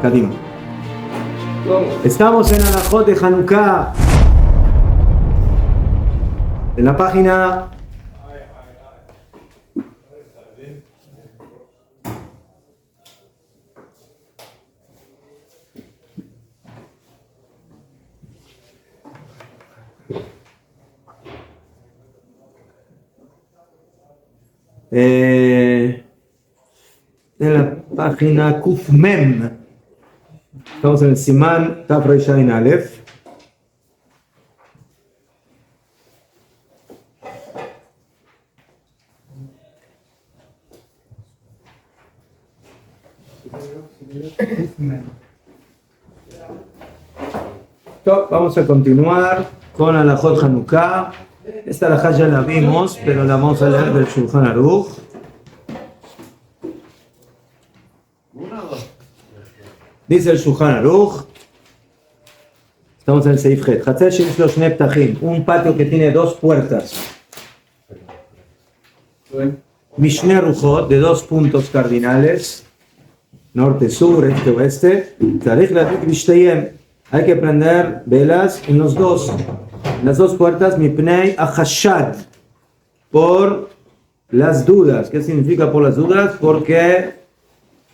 Kadim. Estamos en Alajot de Hanukkah, en la página Kuf Mem. Estamos en el Simán Taf Reish Ayin Aleph. Vamos a continuar con Alajot Hanukkah. Esta alajá ya la vimos, pero la vamos a leer del Shulchan Aruch. Dice el Shulchan Aruch, estamos en el Seif Het, Hatzer sheyesh lo shnei ptachim, un patio que tiene dos puertas, Mishneh Aruchot, de dos puntos cardinales, norte, sur, este, oeste, Tzarich ladlik vishtayem, hay que prender velas en los dos, en las dos puertas, mipnei achashad, por las dudas. ¿Qué significa por las dudas? Porque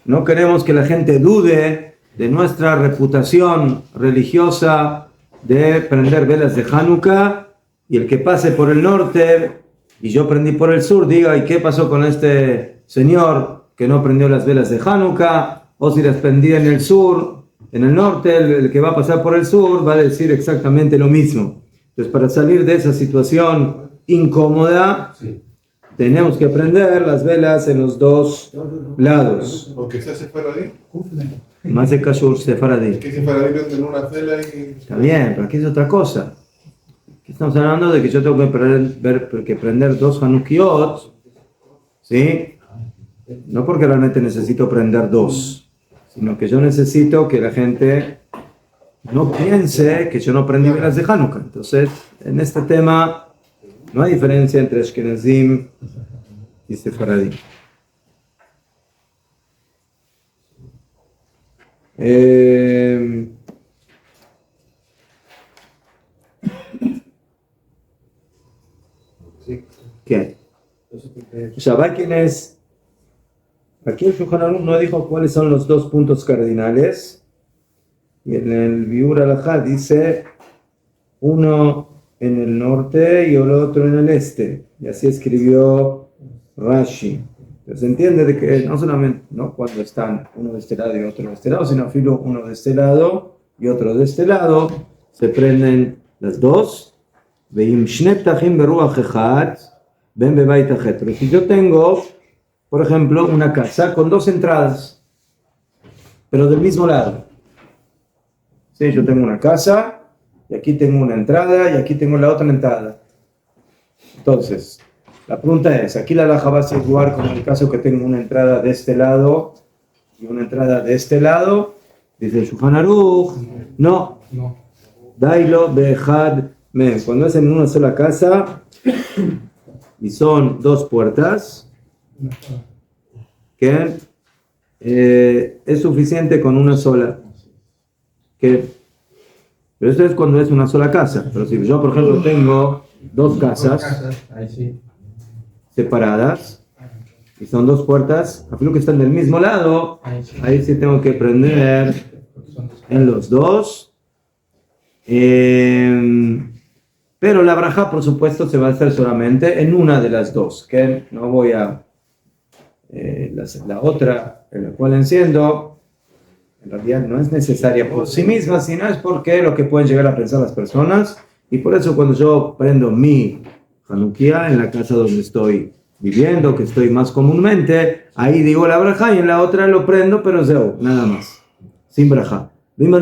no queremos que la gente dude de nuestra reputación religiosa de prender velas de Hanukkah, y el que pase por el norte y yo prendí por el sur diga, ¿y qué pasó con este señor que no prendió las velas de Hanukkah? O si las prendí en el sur, en el norte, el que va a pasar por el sur va a decir exactamente lo mismo. Entonces, para salir de esa situación incómoda, tenemos que prender las velas en los dos lados. Porque se hace sefaradí. Más de Kashur sefaradí. Que sefaradí prenden una vela y... Está bien, pero aquí es otra cosa. Aquí estamos hablando de que yo tengo que prender dos Hanukiot, ¿sí? No porque realmente necesito prender dos, sino que yo necesito que la gente no piense que yo no prendí velas de Hanukkah. Entonces, en este tema no hay diferencia entre Ashkenazim y Sefaradí. ¿Qué? Shabbat, ¿quién es? Aquí el Shulchan Aruch no dijo cuáles son los dos puntos cardinales. Y en el Biur Alajá dice uno en el norte y el otro en el este. Y así escribió Rashi. Se entiende de que no solamente no cuando están uno de este lado y otro de este lado, sino filo uno de este lado y otro de este lado, se prenden las dos. Pero si yo tengo, por ejemplo, una casa con dos entradas, pero del mismo lado. Sí, yo tengo una casa y aquí tengo una entrada y aquí tengo la otra entrada. Entonces, la pregunta es, aquí la alajá va a ser igual como en el caso que tengo una entrada de este lado y una entrada de este lado. Dice el Shulchan Aruch, no. Dailo behad mem. Cuando es en una sola casa y son dos puertas, que es suficiente con una sola. Pero eso es cuando es una sola casa. Pero si yo, por ejemplo, tengo dos casas separadas y son dos puertas, a lo que están del mismo lado, ahí sí tengo que prender en los dos. Pero la braja, por supuesto, se va a hacer solamente en una de las dos, que no voy a la otra, en la cual enciendo, en realidad no es necesaria por sí misma, sino es porque lo que pueden llegar a pensar las personas. Y por eso cuando yo prendo mi Hanukkah en la casa donde estoy viviendo, que estoy más comúnmente, ahí digo la braja y en la otra lo prendo, pero zeu, nada más, sin braja. Pero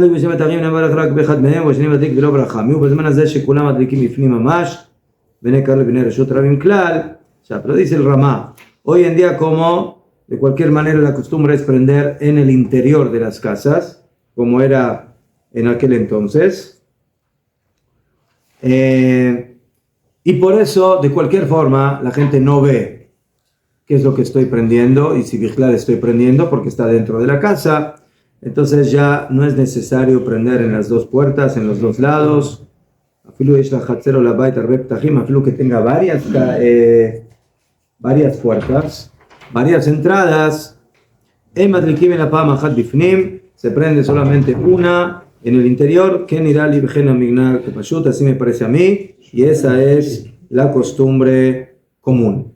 dice el Ramá, hoy en día como de cualquier manera la costumbre es prender en el interior de las casas, como era en aquel entonces, y por eso de cualquier forma la gente no ve qué es lo que estoy prendiendo y si Bichlal estoy prendiendo porque está dentro de la casa. entonces ya no es necesario prender en las dos puertas, en los dos lados. Afilu que tenga varias puertas, varias entradas. Se prende solamente una en el interior, así me parece a mí, y esa es la costumbre común.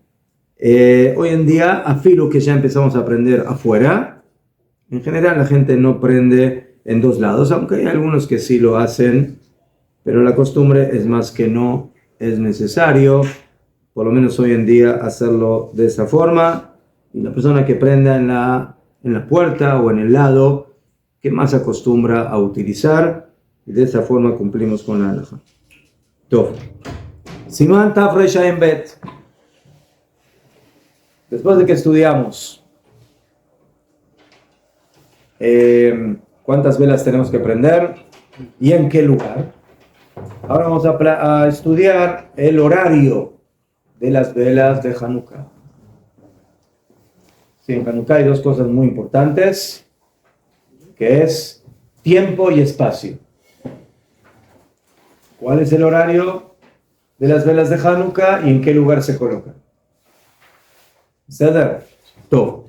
Hoy en día, afilo que ya empezamos a aprender afuera, en general la gente no prende en dos lados, aunque hay algunos que sí lo hacen, pero la costumbre es más que no es necesario, por lo menos hoy en día, hacerlo de esa forma. Y la persona que prenda en la puerta o en el lado que más acostumbra a utilizar, y de esa forma cumplimos con la halajá. Simán Taf Resh Ayin Bet. Después de que estudiamos cuántas velas tenemos que prender y en qué lugar, ahora vamos a estudiar el horario de las velas de Hanukkah. Sí, en Hanukkah hay dos cosas muy importantes, que es tiempo y espacio. ¿Cuál es el horario de las velas de Hanukkah y en qué lugar se colocan? בסדר? טוב.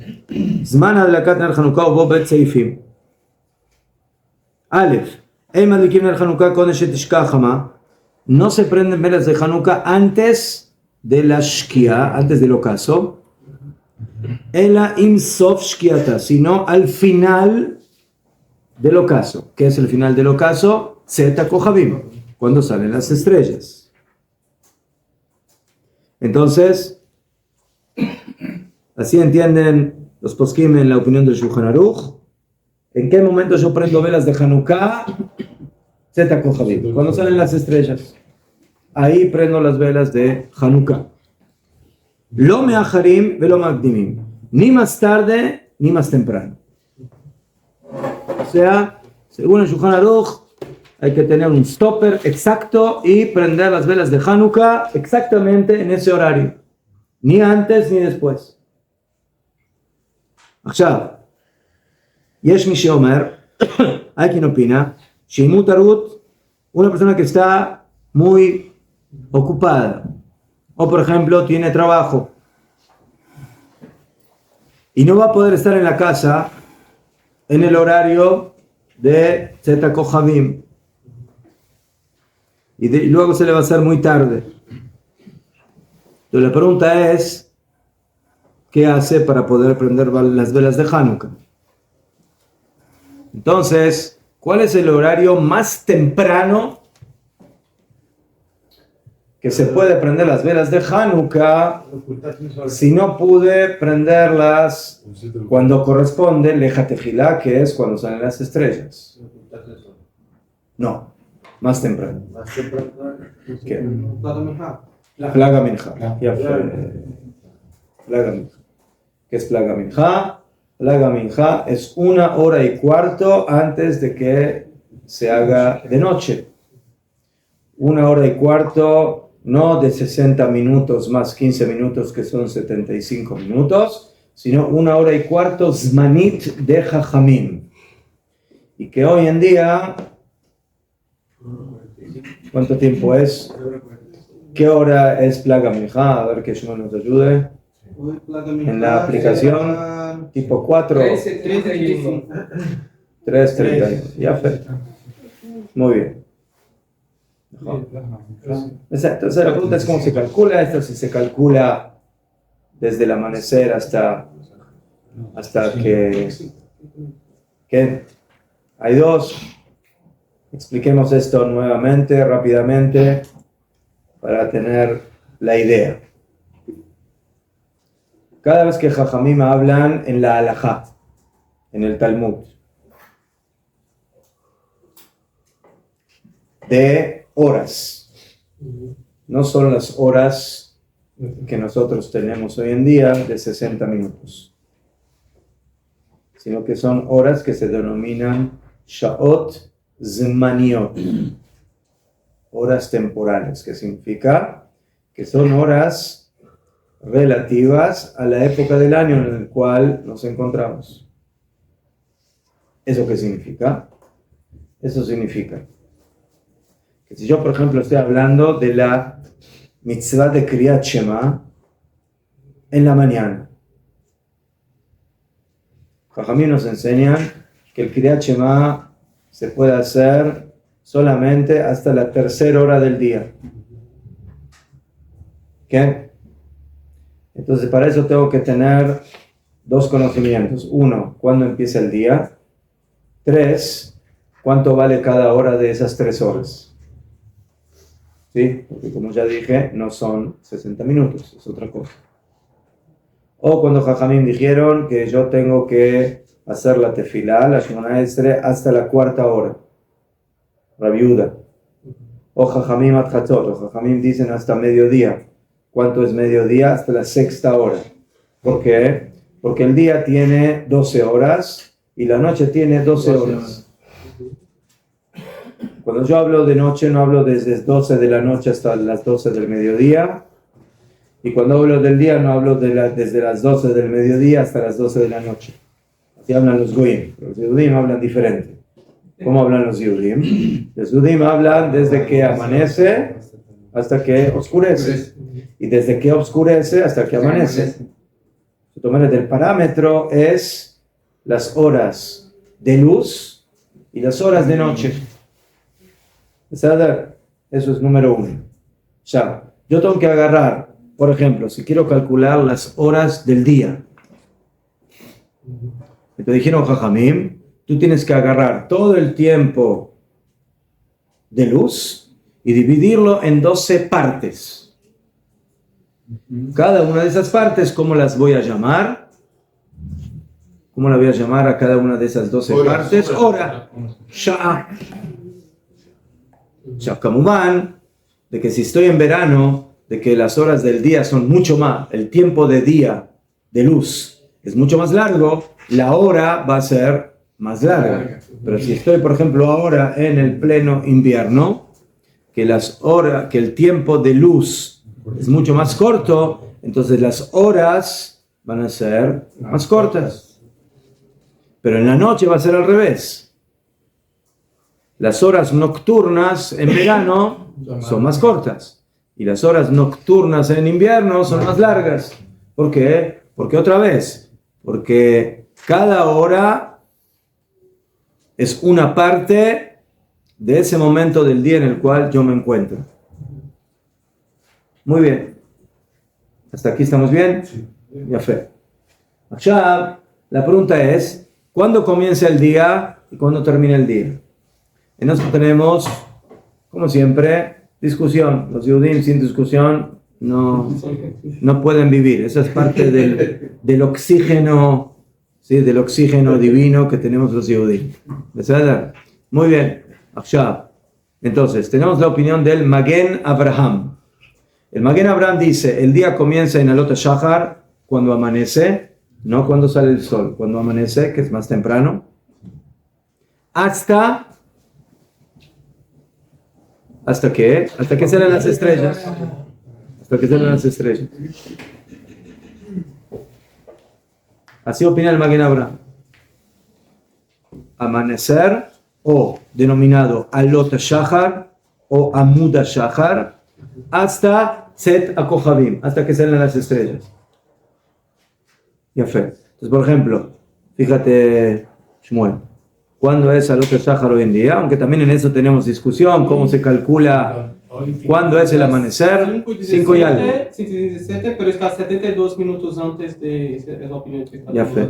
זמן הדלקת נר חנוכה ובו בית סעיפים. א', אין מדליקים נר חנוכה קודם שתשקע החמה. No se prenden velas de Hanukkah antes de la Shkia, antes del ocaso. Ela im sof shkiata, sino al final del ocaso. ¿Qué es el final del ocaso? Zeta Kohabim, cuando salen las estrellas. Entonces, así entienden los poskim en la opinión del Shulchan Aruch. ¿En qué momento yo prendo velas de Hanukkah? Zeta Kohabim, cuando salen las estrellas. Ahí prendo las velas de Hanukkah. Lo meacharim velo magdimim. Ni más tarde, ni más temprano. O sea, según el Shulchan Aruch, hay que tener un stopper exacto y prender las velas de Hanukkah exactamente en ese horario. Ni antes ni después. עכשיו, יש מי שאומר, hay quien opina, שאם tarut, una persona que está muy ocupada, o por ejemplo tiene trabajo, y no va a poder estar en la casa en el horario de Zeta Kohabim, y luego se le va a hacer muy tarde. Entonces la pregunta es, ¿qué hace para poder prender las velas de Hanukkah? Entonces, ¿cuál es el horario más temprano que se puede prender las velas de Hanukkah si no pude prenderlas cuando corresponde Leja Tefilá, que es cuando salen las estrellas? No, más temprano. ¿Qué? Plaga Minja. Plaga Minja. ¿Qué es Plaga Minja? Plaga Minja es 1h15 antes de que se haga de noche. 1h15, no de 60 minutos más 15 minutos que son 75 minutos, sino 1h15 Zmanit de Jajamim. Y que hoy en día, ¿cuánto tiempo es? ¿Qué hora es Plaga Minja? A ver que Shimon nos ayude. En la aplicación, tipo 4. 3:31. Ya fue. Muy bien. Entonces la pregunta es cómo se calcula esto, si se calcula desde el amanecer hasta que hay dos. Expliquemos esto nuevamente, rápidamente, para tener la idea. Cada vez que Jajamim hablan en la halajá, en el Talmud, de horas, no son las horas que nosotros tenemos hoy en día de 60 minutos, sino que son horas que se denominan Sha'ot Zmaniot, horas temporales, que significa que son horas relativas a la época del año en el cual nos encontramos. ¿Eso qué significa? Eso significa que si yo, por ejemplo, estoy hablando de la mitzvah de Kriyat Shema en la mañana, Jajamí nos enseñan que el Kriyat Shema se puede hacer solamente hasta la tercera hora del día. ¿Qué? Entonces, para eso tengo que tener dos conocimientos. Uno, ¿cuándo empieza el día? 3, ¿cuánto vale cada hora de esas 3 horas? ¿Sí? Porque como ya dije, no son 60 minutos, es otra cosa. O cuando Jajamín dijeron que yo tengo que hacer la tefilá, la Shemona Esrei, hasta la 4ª hora. Rabiuda. O Jajamín Atchatzot, o Jajamín dicen hasta mediodía. ¿Cuánto es mediodía? Hasta la 6ª hora. ¿Por qué? Porque el día tiene 12 horas y la noche tiene 12 horas. Cuando yo hablo de noche, no hablo desde 12 de la noche hasta las 12 del mediodía. Y cuando hablo del día, no hablo desde las 12 del mediodía hasta las 12 de la noche. Así hablan los Goyim. Los Yehudim hablan diferente. ¿Cómo hablan los Yehudim? Los Yehudim hablan desde que amanece hasta que oscurece. Y desde que oscurece hasta que amanece. El parámetro es las horas de luz y las horas de noche. Eso es número 1. Ya, yo tengo que agarrar, por ejemplo, si quiero calcular las horas del día. Te dijeron Jajamim, tú tienes que agarrar todo el tiempo de luz y dividirlo en 12 partes. Cada una de esas partes, ¿cómo las voy a llamar? ¿Cómo la voy a llamar a cada una de esas 12 partes? Hora. Sha'a. Kamumán, de que si estoy en verano, de que las horas del día son mucho más, el tiempo de día, de luz, es mucho más largo, la hora va a ser más larga. Pero si estoy, por ejemplo, ahora en el pleno invierno, que el tiempo de luz es mucho más corto, entonces las horas van a ser más cortas. Pero en la noche va a ser al revés. Las horas nocturnas en verano son más cortas y las horas nocturnas en invierno son más largas. ¿Por qué? Porque otra vez, porque cada hora es una parte de ese momento del día en el cual yo me encuentro. Muy bien. ¿Hasta aquí estamos bien? Ya fe. Ya, la pregunta es, ¿cuándo comienza el día y cuándo termina el día? En eso tenemos, como siempre, discusión. Los Yehudim sin discusión no pueden vivir. Esa es parte del oxígeno, ¿sí? Del oxígeno divino que tenemos los Yehudim. Muy bien. Entonces, tenemos la opinión del Magen Abraham. El Magen Abraham dice, el día comienza en Alot HaShachar, cuando amanece, no cuando sale el sol, cuando amanece, que es más temprano, ¿hasta qué? Hasta que salen las estrellas. Hasta que salen las estrellas. Así opina el Magen Abraham. Amanecer, o denominado Alot HaShachar, o Amud HaShachar, hasta Tzet HaKochavim, hasta que salen las estrellas. Ya fe. Entonces, por ejemplo, fíjate, Shmuel, ¿cuándo es Alot HaShachar hoy en día? Aunque también en eso tenemos discusión, cómo se calcula, ¿cuándo es el amanecer? 5 y algo. 5:17, pero está 72 minutos antes de la opinión que está. Ya fe,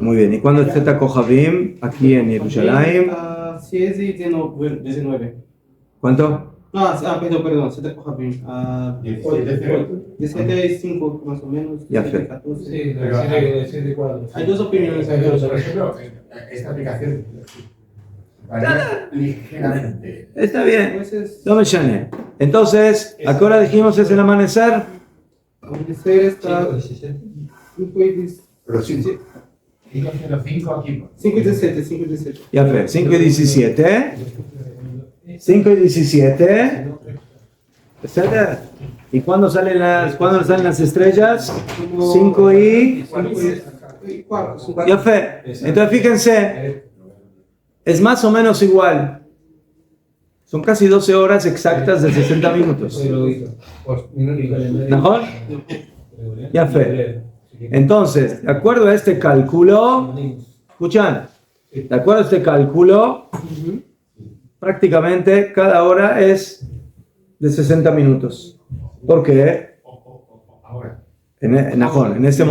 muy bien. ¿Y cuándo es Tzet HaKochavim aquí en Jerusalén? 6:19. ¿Cuánto? Perdón, 7 Kohabim. 17:05 más o menos. Ya fe. 14. Hay dos opiniones. Por ejemplo, esta aplicación varía ligeramente. Está bien. No me llane. Entonces, ¿a qué hora dijimos es el amanecer? Amanecer está 5:17. Pero sí, 5:05 aquí. 5:17. Ya fe, 5:17. 5:17. ¿Y cuándo salen las estrellas? 5 y... Ya fe. Entonces fíjense, es más o menos igual. Son casi 12 horas exactas de 60 minutos. ¿Mejor? Ya fe. Entonces, de acuerdo a este cálculo, escuchan, de acuerdo a este cálculo, prácticamente cada hora es de 60 minutos. ¿Por qué? En este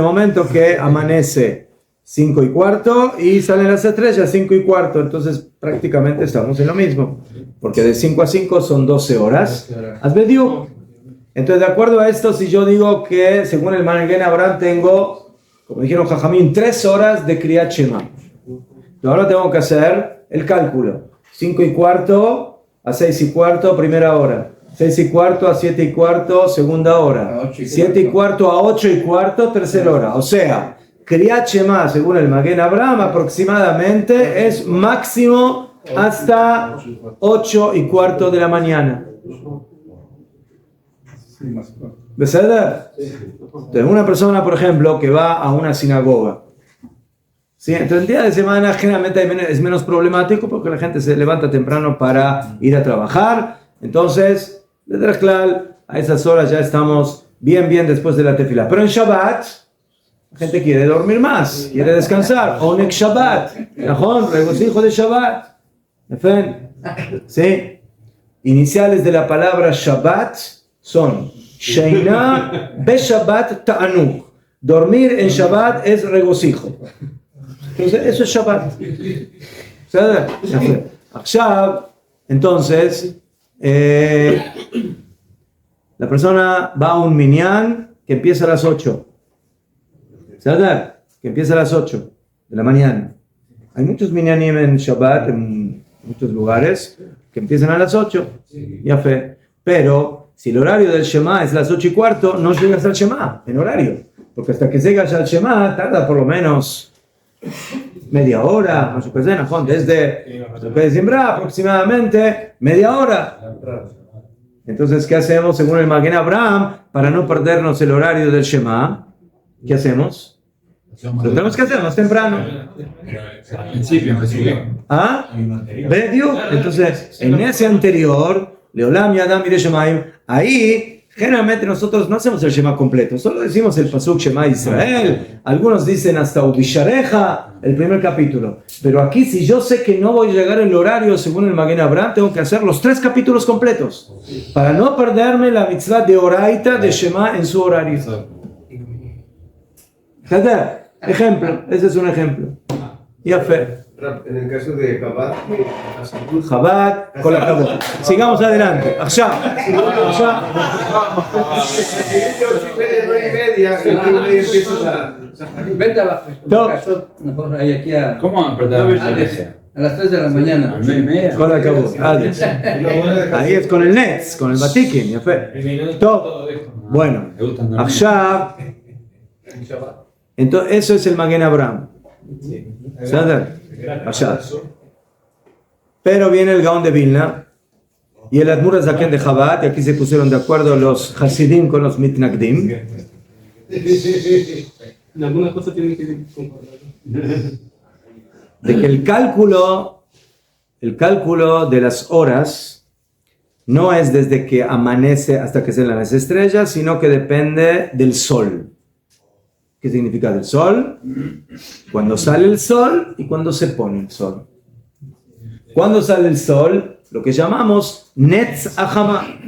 momento que amanece 5:15 y salen las estrellas 5:15, entonces prácticamente estamos en lo mismo, porque de 5 a 5 son 12 horas. Asbediu. Entonces, de acuerdo a esto, si yo digo que según el Magen Avraham tengo, como dijeron Jajamín, 3 horas de Kriyat Shema, ahora tengo que hacer el cálculo: 5:15 a 6:15, primera hora; 6:15 a 7:15, segunda hora; 7:15 a 8:15, tercera hora. O sea, Kriyat Shema, según el Magen Avraham, aproximadamente es máximo hasta 8:15 de la mañana. ¿Verdad? Entonces, una persona, por ejemplo, que va a una sinagoga, ¿sí? Entonces, el día de semana generalmente es menos problemático porque la gente se levanta temprano para ir a trabajar. Entonces, desde claro, a esas horas ya estamos bien después de la tefilá. Pero en Shabbat, la gente quiere dormir más, quiere descansar. Onek Shabbat, regocijo de Shabbat. ¿Sí? Iniciales de la palabra Shabbat son Sheina be Shabbat ta'anuk. Dormir en Shabbat es regocijo. Entonces, eso es Shabbat. Entonces, la persona va a un minyan que empieza a las 8. Que empieza a las 8 de la mañana. Hay muchos minyanim en Shabbat, en muchos lugares, que empiezan a las 8. Ya fe. Pero si el horario del Shema es las 8:15, no llegas al Shema en horario. Porque hasta que llegas al Shema tarda por lo menos media hora, no sé qué, desde Zimbra aproximadamente media hora. Entonces, ¿qué hacemos según el Magen Avraham para no perdernos el horario del Shema? ¿Qué hacemos? Lo tenemos que hacer más temprano. Al principio, ¿Ah? Entonces, en ese anterior, Leolam Yadam Yireh Shemaim, ahí generalmente nosotros no hacemos el Shema completo, solo decimos el Pasuk Shema Israel. Algunos dicen hasta Ubishareja, el primer capítulo. Pero aquí, si yo sé que no voy a llegar el horario según el Magen Avraham, tengo que hacer los 3 capítulos completos para no perderme la mitzvah de Oraita de Shema en su horario. Ejemplo, ese es un ejemplo. Ya fe. En el caso de Chabad, con la Chabad. Sigamos adelante. Allá. ¿Cómo van a apretar a las 3 de la mañana? Con la Chabad. Ahí es con el Netz, con el Batikin. Ya fe. Bueno, allá. Entonces, eso es el Magen Avraham. Allá. Pero viene el Gaón de Vilna y el Admur Zaken de Chabad, y aquí se pusieron de acuerdo los Hasidim con los Mitnagdim. En algunas cosas tienen que concordar. De que el cálculo de las horas no es desde que amanece hasta que salen las estrellas, sino que depende del sol. ¿Qué significa del sol? Cuando sale el sol y cuando se pone el sol. Cuando sale el sol, lo que llamamos Netz Ahama,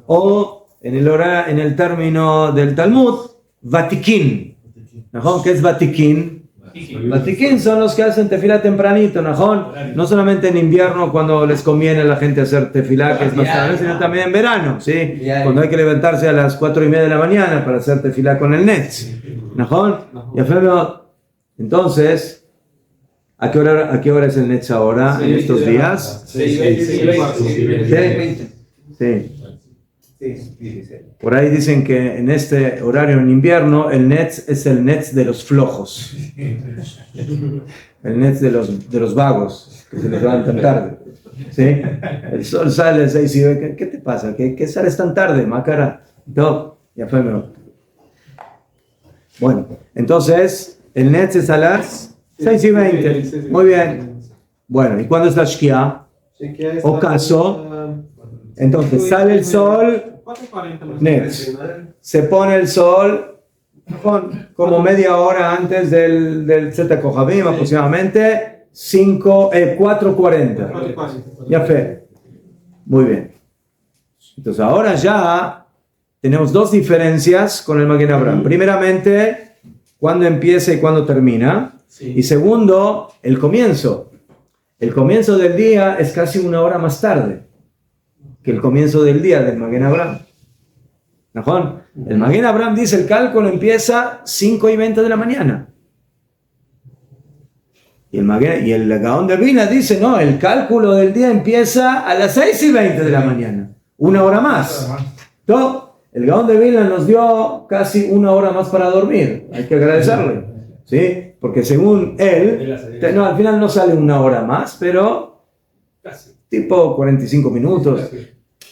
o en el término del Talmud, Vatikin. ¿Qué es Vatikin? Vatikin son los que hacen tefilá tempranito, no solamente en invierno cuando les conviene a la gente hacer tefilá, que es más tarde, sino también en verano, ¿sí? Cuando hay que levantarse a las 4:30 de la mañana para hacer tefilá con el Netz. Entonces, ¿a qué hora es el Netz ahora, en estos días? 6:20. Sí. Por ahí dicen que en este horario en invierno el Netz es el Netz de los flojos, el Netz de los vagos que se les levantan tarde. ¿Sí? El sol sale a las 6 y ve, ¿qué te pasa? ¿Qué sales tan tarde, Macara? No, ya fue mejor. Bueno, entonces el Netz es a las 6:20. Muy bien. Bueno, ¿y cuándo es la Shkia? Ocaso. Entonces sale el sol, 4:40. Next. Se pone el sol como media hora antes del Zeta Kohabim, aproximadamente 4:40. 4:40. Ya fe. Muy bien. Entonces ahora ya tenemos dos diferencias con el Magen Avraham. Primeramente, cuándo empieza y cuándo termina. Y segundo, el comienzo. El comienzo del día es casi una hora más tarde que el comienzo del día del Magen Avraham. ¿No? El Magen Avraham dice el cálculo empieza 5:20 de la mañana. Y el Gaón de Vilna dice, no, el cálculo del día empieza a las 6:20 de la mañana. Una hora más. ¿No? El Gaón de Vilna nos dio casi una hora más para dormir. Hay que agradecerle. ¿Sí? Porque según él, al final no sale una hora más, pero tipo 45 minutos.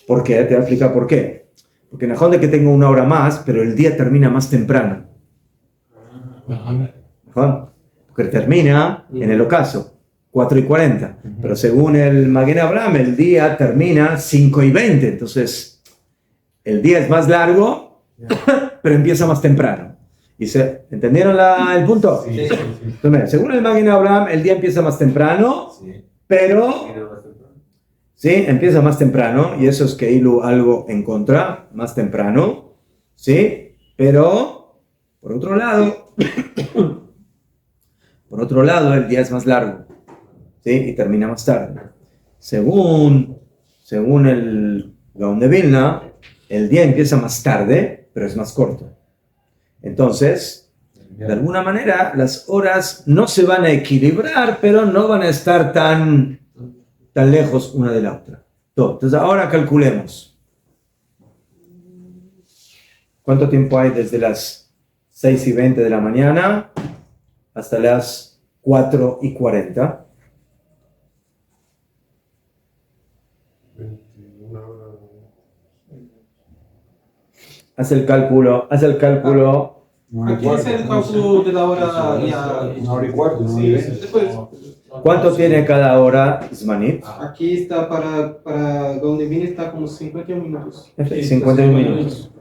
¿Por qué? Te voy a explicar por qué. Porque mejor de que tengo una hora más, pero el día termina más temprano. ¿Mejor? Porque termina en el ocaso, 4:40. Pero según el Magen Avraham, el día termina 5:20. Entonces, el día es más largo, pero empieza más temprano. ¿Entendieron el punto? Sí. Entonces, mira, según el Magen Avraham, el día empieza más temprano, pero ¿sí? Empieza más temprano, y eso es que hay algo en contra, más temprano, ¿sí? Pero, por otro lado, el día es más largo, ¿sí? Y termina más tarde. Según el Gaón de Vilna, el día empieza más tarde, pero es más corto. Entonces, de alguna manera, las horas no se van a equilibrar, pero no van a estar tan lejos una de la otra. Entonces, ahora calculemos. ¿Cuánto tiempo hay desde las 6:20 de la mañana hasta las 4:40? 21 horas. Haz el cálculo. Aquí es el cálculo de la hora ya. Una hora y cuarto, ¿no? Sí, después. ¿Cuánto tiene cada hora, Zmanit? Aquí está para donde viene está como 51 minutos. 51 minutos.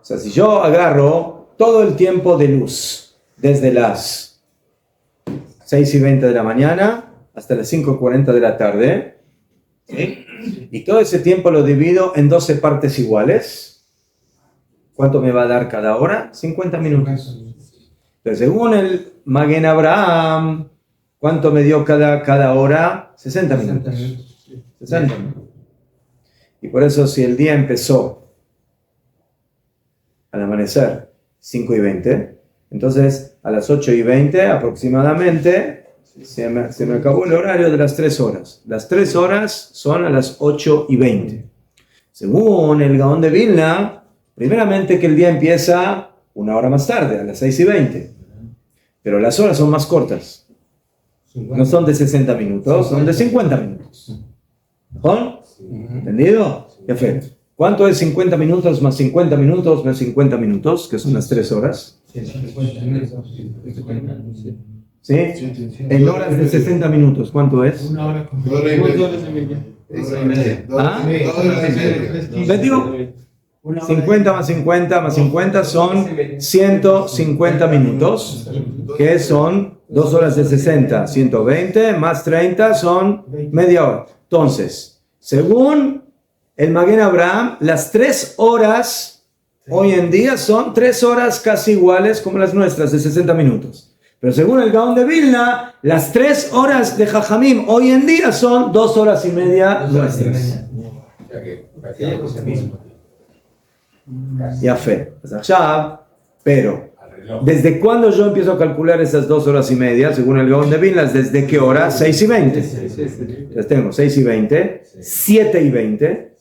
O sea, si yo agarro todo el tiempo de luz, desde las 6:20 de la mañana hasta las 5:40 de la tarde, ¿sí? Y todo ese tiempo lo divido en 12 partes iguales, ¿cuánto me va a dar cada hora? 50 minutos. Entonces, según el Magen Avraham, ¿cuánto me dio cada hora? 60 minutos. 60 minutos. Y por eso, si el día empezó al amanecer 5:20, entonces a las 8:20 aproximadamente se me acabó el horario de las 3 horas. Las 3 horas son a las 8:20. Según el Gaón de Vilna, primeramente que el día empieza una hora más tarde, a las 6:20. Pero las horas son más cortas. No son de 60 minutos, son de 50 minutos. ¿No? ¿Entendido? Perfecto. ¿Cuánto es 50 minutos más 50 minutos más 50 minutos? Que son las 3 horas. ¿Sí? En horas de 60 minutos, ¿cuánto es? Una hora y 2 media. horas y media. 21. 50 más 50 más 50 son 150 minutos, que son 2 horas de 60, 120 más 30 son media hora. Entonces, según el Magen Avraham, las 3 horas hoy en día son 3 horas casi iguales como las nuestras de 60 minutos. Pero según el Gaón de Vilna, las 3 horas de Jajamim hoy en día son 2 horas y media nuestras. Ya fe. Pero, ¿desde cuándo yo empiezo a calcular esas 2 horas y media? Según el Gaón de Vilna, ¿desde qué hora? 6:20. Entonces tengo 6:20, 7:20,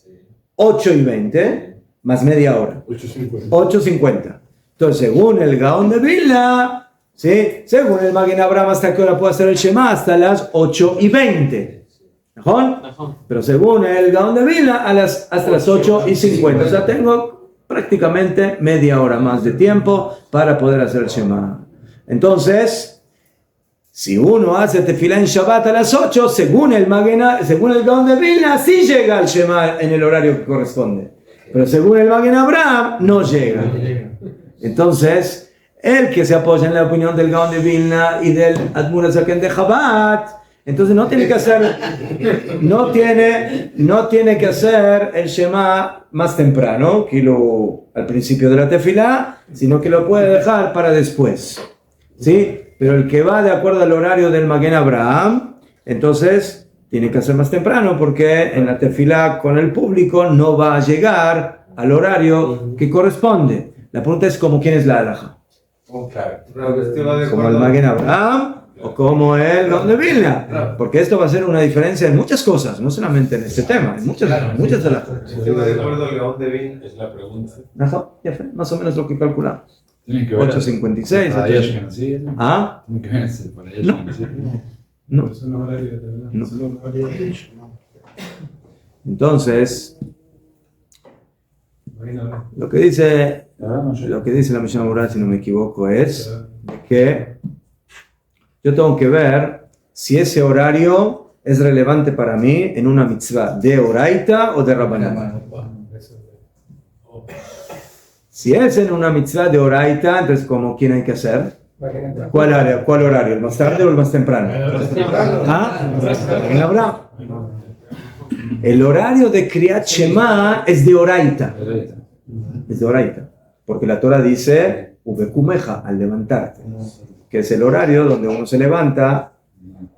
8:20, más media hora. 8:50. Entonces, según el Gaón de Vilna, ¿sí? Según el Magen Avraham, ¿hasta qué hora puedo hacer el Shema? Hasta las 8:20. ¿No? Pero según el Gaón de Vilna, hasta las 8:50. O sea, tengo prácticamente media hora más de tiempo para poder hacer el Shema. Entonces, Si uno hace tefilá en Shabbat a las 8, según el Gaón de Vilna, sí llega al Shema en el horario que corresponde. Pero según el Magen Avraham, no llega. Entonces, el que se apoya en la opinión del Gaón de Vilna y del Admur HaZaken de Chabad, entonces no tiene que hacer el Shema más temprano, que al principio de la tefilá, sino que lo puede dejar para después. ¿Sí? Pero el que va de acuerdo al horario del Magen Avraham, entonces tiene que hacer más temprano, porque en la tefilá con el público no va a llegar al horario que corresponde. La pregunta es como quién es la halajá. Como el Magen Avraham o como el Gaón de Vilna, porque esto va a ser una diferencia en muchas cosas, no solamente en este tema, en muchas halajás. Estuve de acuerdo el Gaón de Vilna. Es la pregunta. Ajá, ya fue, más o menos lo que calculamos. Tiene que ver 8.56. para Ashkenazí, ¿no? ¿Ah? Tiene que ver para No. Ashkenazí. No. Entonces, lo que dice la Mishnah Berurah, si no me equivoco, es que yo tengo que ver si ese horario es relevante para mí en una mitzvah de Oraita o de Rabbanan. Si es en una mitzvah de Oraita, entonces ¿cómo quién hay que hacer? ¿Cuál horario? ¿El más tarde o el más temprano? ¿Ah? En Abraham. El horario de Kriyat Shema es de Oraita. Es de Oraita. Porque la Torah dice, Ubekumeja, al levantarte. Que es el horario donde uno se levanta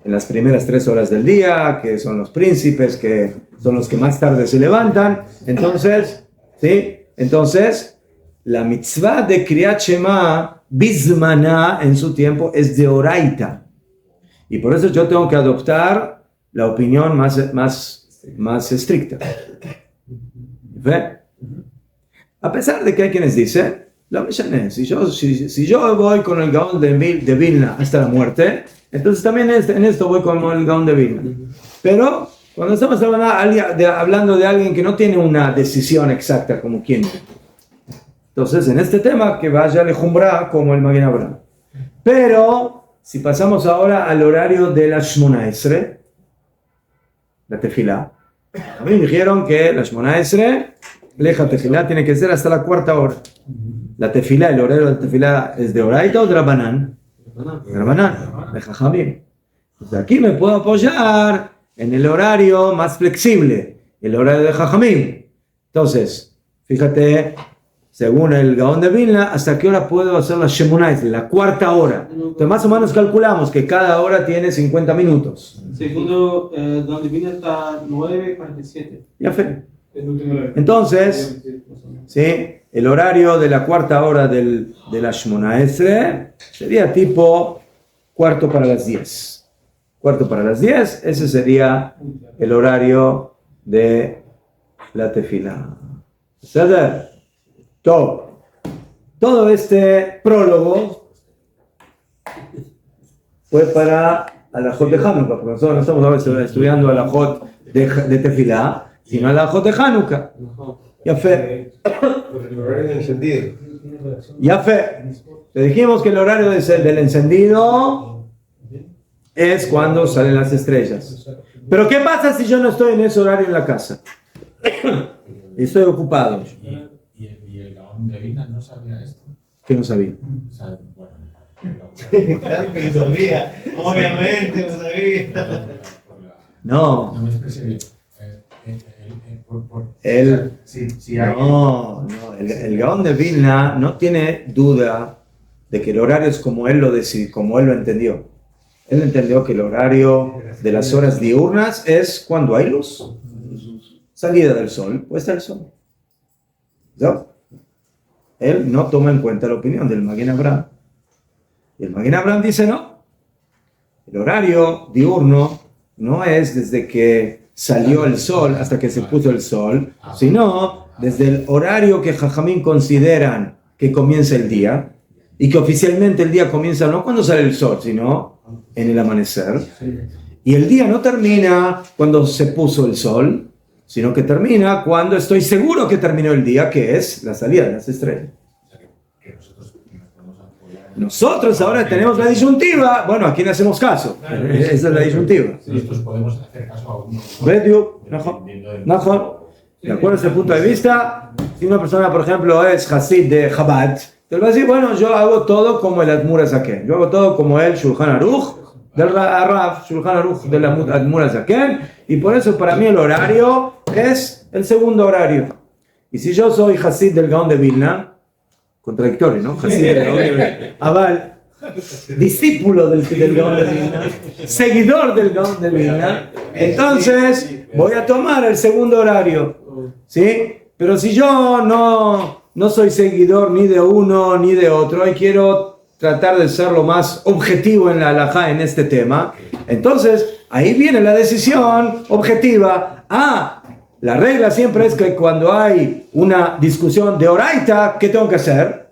en las primeras 3 horas del día, que son los príncipes, que son los que más tarde se levantan. Entonces, ¿sí? Entonces, la mitzvah de Kriyat Shema, Bizmaná, en su tiempo, es de Oraita. Y por eso yo tengo que adoptar la opinión más estricta. ¿Ve? A pesar de que hay quienes dicen, si yo voy con el Gaón de Vilna hasta la muerte, entonces también en esto voy con el Gaón de Vilna. Pero cuando estamos hablando de alguien que no tiene una decisión exacta como quien, entonces en este tema que vaya a Lejumbra como el Magen Avraham. Pero si pasamos ahora al horario de la Shmona Esre, la tefilá, a mí me dijeron que la Shmona Esre, leja tefilá, tiene que ser hasta la 4ª hora. La tefilá, el horario de la tefilá, ¿es de Oraita o de Rabbanán? De Rabbanán, de Jajamim. Entonces aquí me puedo apoyar en el horario más flexible, el horario de Jajamim. Entonces, fíjate, según el Gaón de Vilna, ¿hasta qué hora puedo hacer la Shemona Esre? La 4ª hora. Entonces más o menos calculamos que cada hora tiene 50 minutos. Segundo, donde viene está 9:47. Ya fe. Entonces, ¿sí? El horario de la 4ª hora de la Shemona Esre sería tipo 4 para las 10. 4 para las 10, ese sería el horario de la tefilá. ¿Sabes? Todo este prólogo fue para Alajot de Hanukkah, porque nosotros no estamos ahora estudiando Alajot de tefilá, sino Alajot de Hanukkah. Ya fe. Por el horario de encendido. Ya fe. Le dijimos que el horario del encendido es cuando salen las estrellas. Pero ¿qué pasa si yo no estoy en ese horario en la casa? Estoy ocupado. ¿Y el Gaón de Vilna no sabía esto? ¿Qué no sabía? O sea, bueno, Claro que lo sabía. Obviamente lo sabía. No. No me expresé bien. El Gaón de Vilna no tiene duda de que el horario es como él lo decidió, como él lo entendió. Él entendió que el horario de las horas diurnas es cuando hay luz. Salida del sol, puesta el sol. ¿No? Él no toma en cuenta la opinión del Magen Avraham. Y el Magen Avraham dice no. El horario diurno no es desde que salió el sol hasta que se puso el sol, sino desde el horario que Jajamín consideran que comienza el día, y que oficialmente el día comienza no cuando sale el sol, sino en el amanecer. Y el día no termina cuando se puso el sol, sino que termina cuando estoy seguro que terminó el día, que es la salida de las estrellas. que nosotros nos podemos apoyar Nosotros ahora tenemos la disyuntiva. Bueno, ¿a quién hacemos caso? Esa es la disyuntiva. Nosotros podemos hacer caso a uno. Mejor. De acuerdo a ese punto de vista, si una persona, por ejemplo, es Hasid de Chabad, te va a decir, bueno, yo hago todo como el Admur Hazaken. Yo hago todo como el Shulchan Aruch del Rav, Shulchan Aruch del Admur Hazaken, y por eso para mí el horario es el segundo horario. Y si yo soy Hasid del Gaon de Vilna, contradictorio, ¿no? Hasid del Gaon de Vilna. Aval, discípulo del Gaon de Vilna, seguidor del Gaon de Vilna, entonces voy a tomar el segundo horario, ¿sí? Pero si yo no soy seguidor ni de uno ni de otro y quiero tratar de ser lo más objetivo en la halajá en este tema, entonces ahí viene la decisión objetiva. La regla siempre es que cuando hay una discusión de oraita, ¿qué tengo que hacer?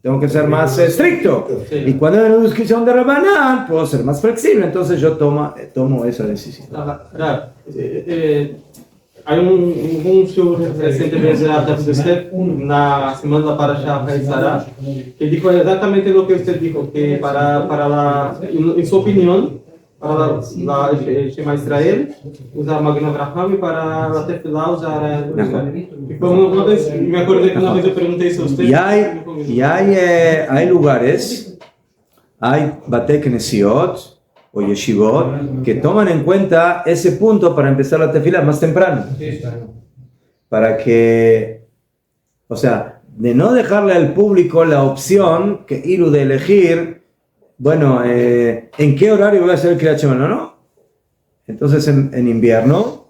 Tengo que ser más estricto. Sí. Y cuando hay una discusión de Rabanán, puedo ser más flexible. Entonces yo tomo esa decisión. Hay un show recientemente de Step, na semana da Parashá Haizara, que dijo exatamente lo que usted dijo, que en su opinión, para la Shema Israel, usar Magna Abraham y para la Tefilá usar... Y una vez, me acordé que una vez yo pregunté eso a usted. Y hay lugares, hay Bate Knesiot o Yeshivot, que toman en cuenta ese punto para empezar la tefila más temprano. Para que, o sea, de no dejarle al público la opción que Iru de elegir, bueno, ¿en qué horario voy a hacer el Kriyat Shema? No. Entonces en invierno,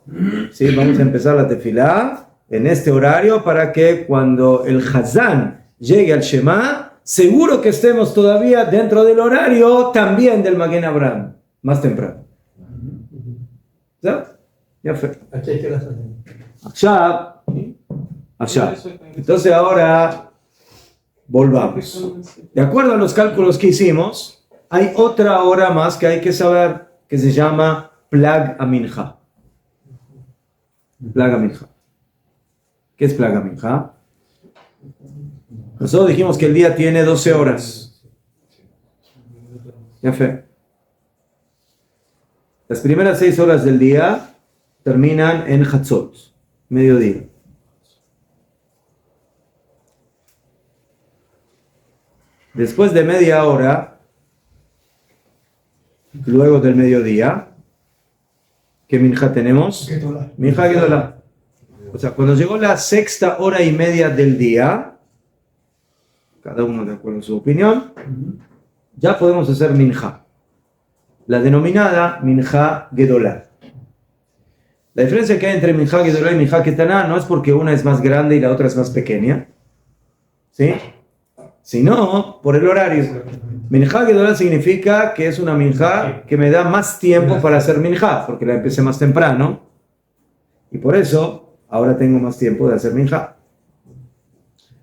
¿sí? Vamos a empezar la tefilá en este horario para que cuando el Hazán llegue al Shema, seguro que estemos todavía dentro del horario también del Maguen Abraham, más temprano. ¿Sí? Ya fue. Allá. Entonces ahora volvamos. De acuerdo a los cálculos que hicimos, hay otra hora más que hay que saber, que se llama Plag Aminja. Plag Aminja. ¿Qué es Plag Aminja? Nosotros dijimos que el día tiene 12 horas. Ya fue. Las primeras 6 horas del día terminan en Hatzot, mediodía. Después de media hora, luego del mediodía, ¿qué minja tenemos? Minja Gedolá. O sea, cuando llegó la sexta hora y media del día, cada uno de acuerdo a su opinión, ya podemos hacer minja, la denominada minja Gedolá. La diferencia que hay entre minja Gedolá y minja Ketaná no es porque una es más grande y la otra es más pequeña, ¿sí? Sino por el horario. Minja Gedolá significa que es una minja que me da más tiempo para hacer minja, porque la empecé más temprano, y por eso ahora tengo más tiempo de hacer minja.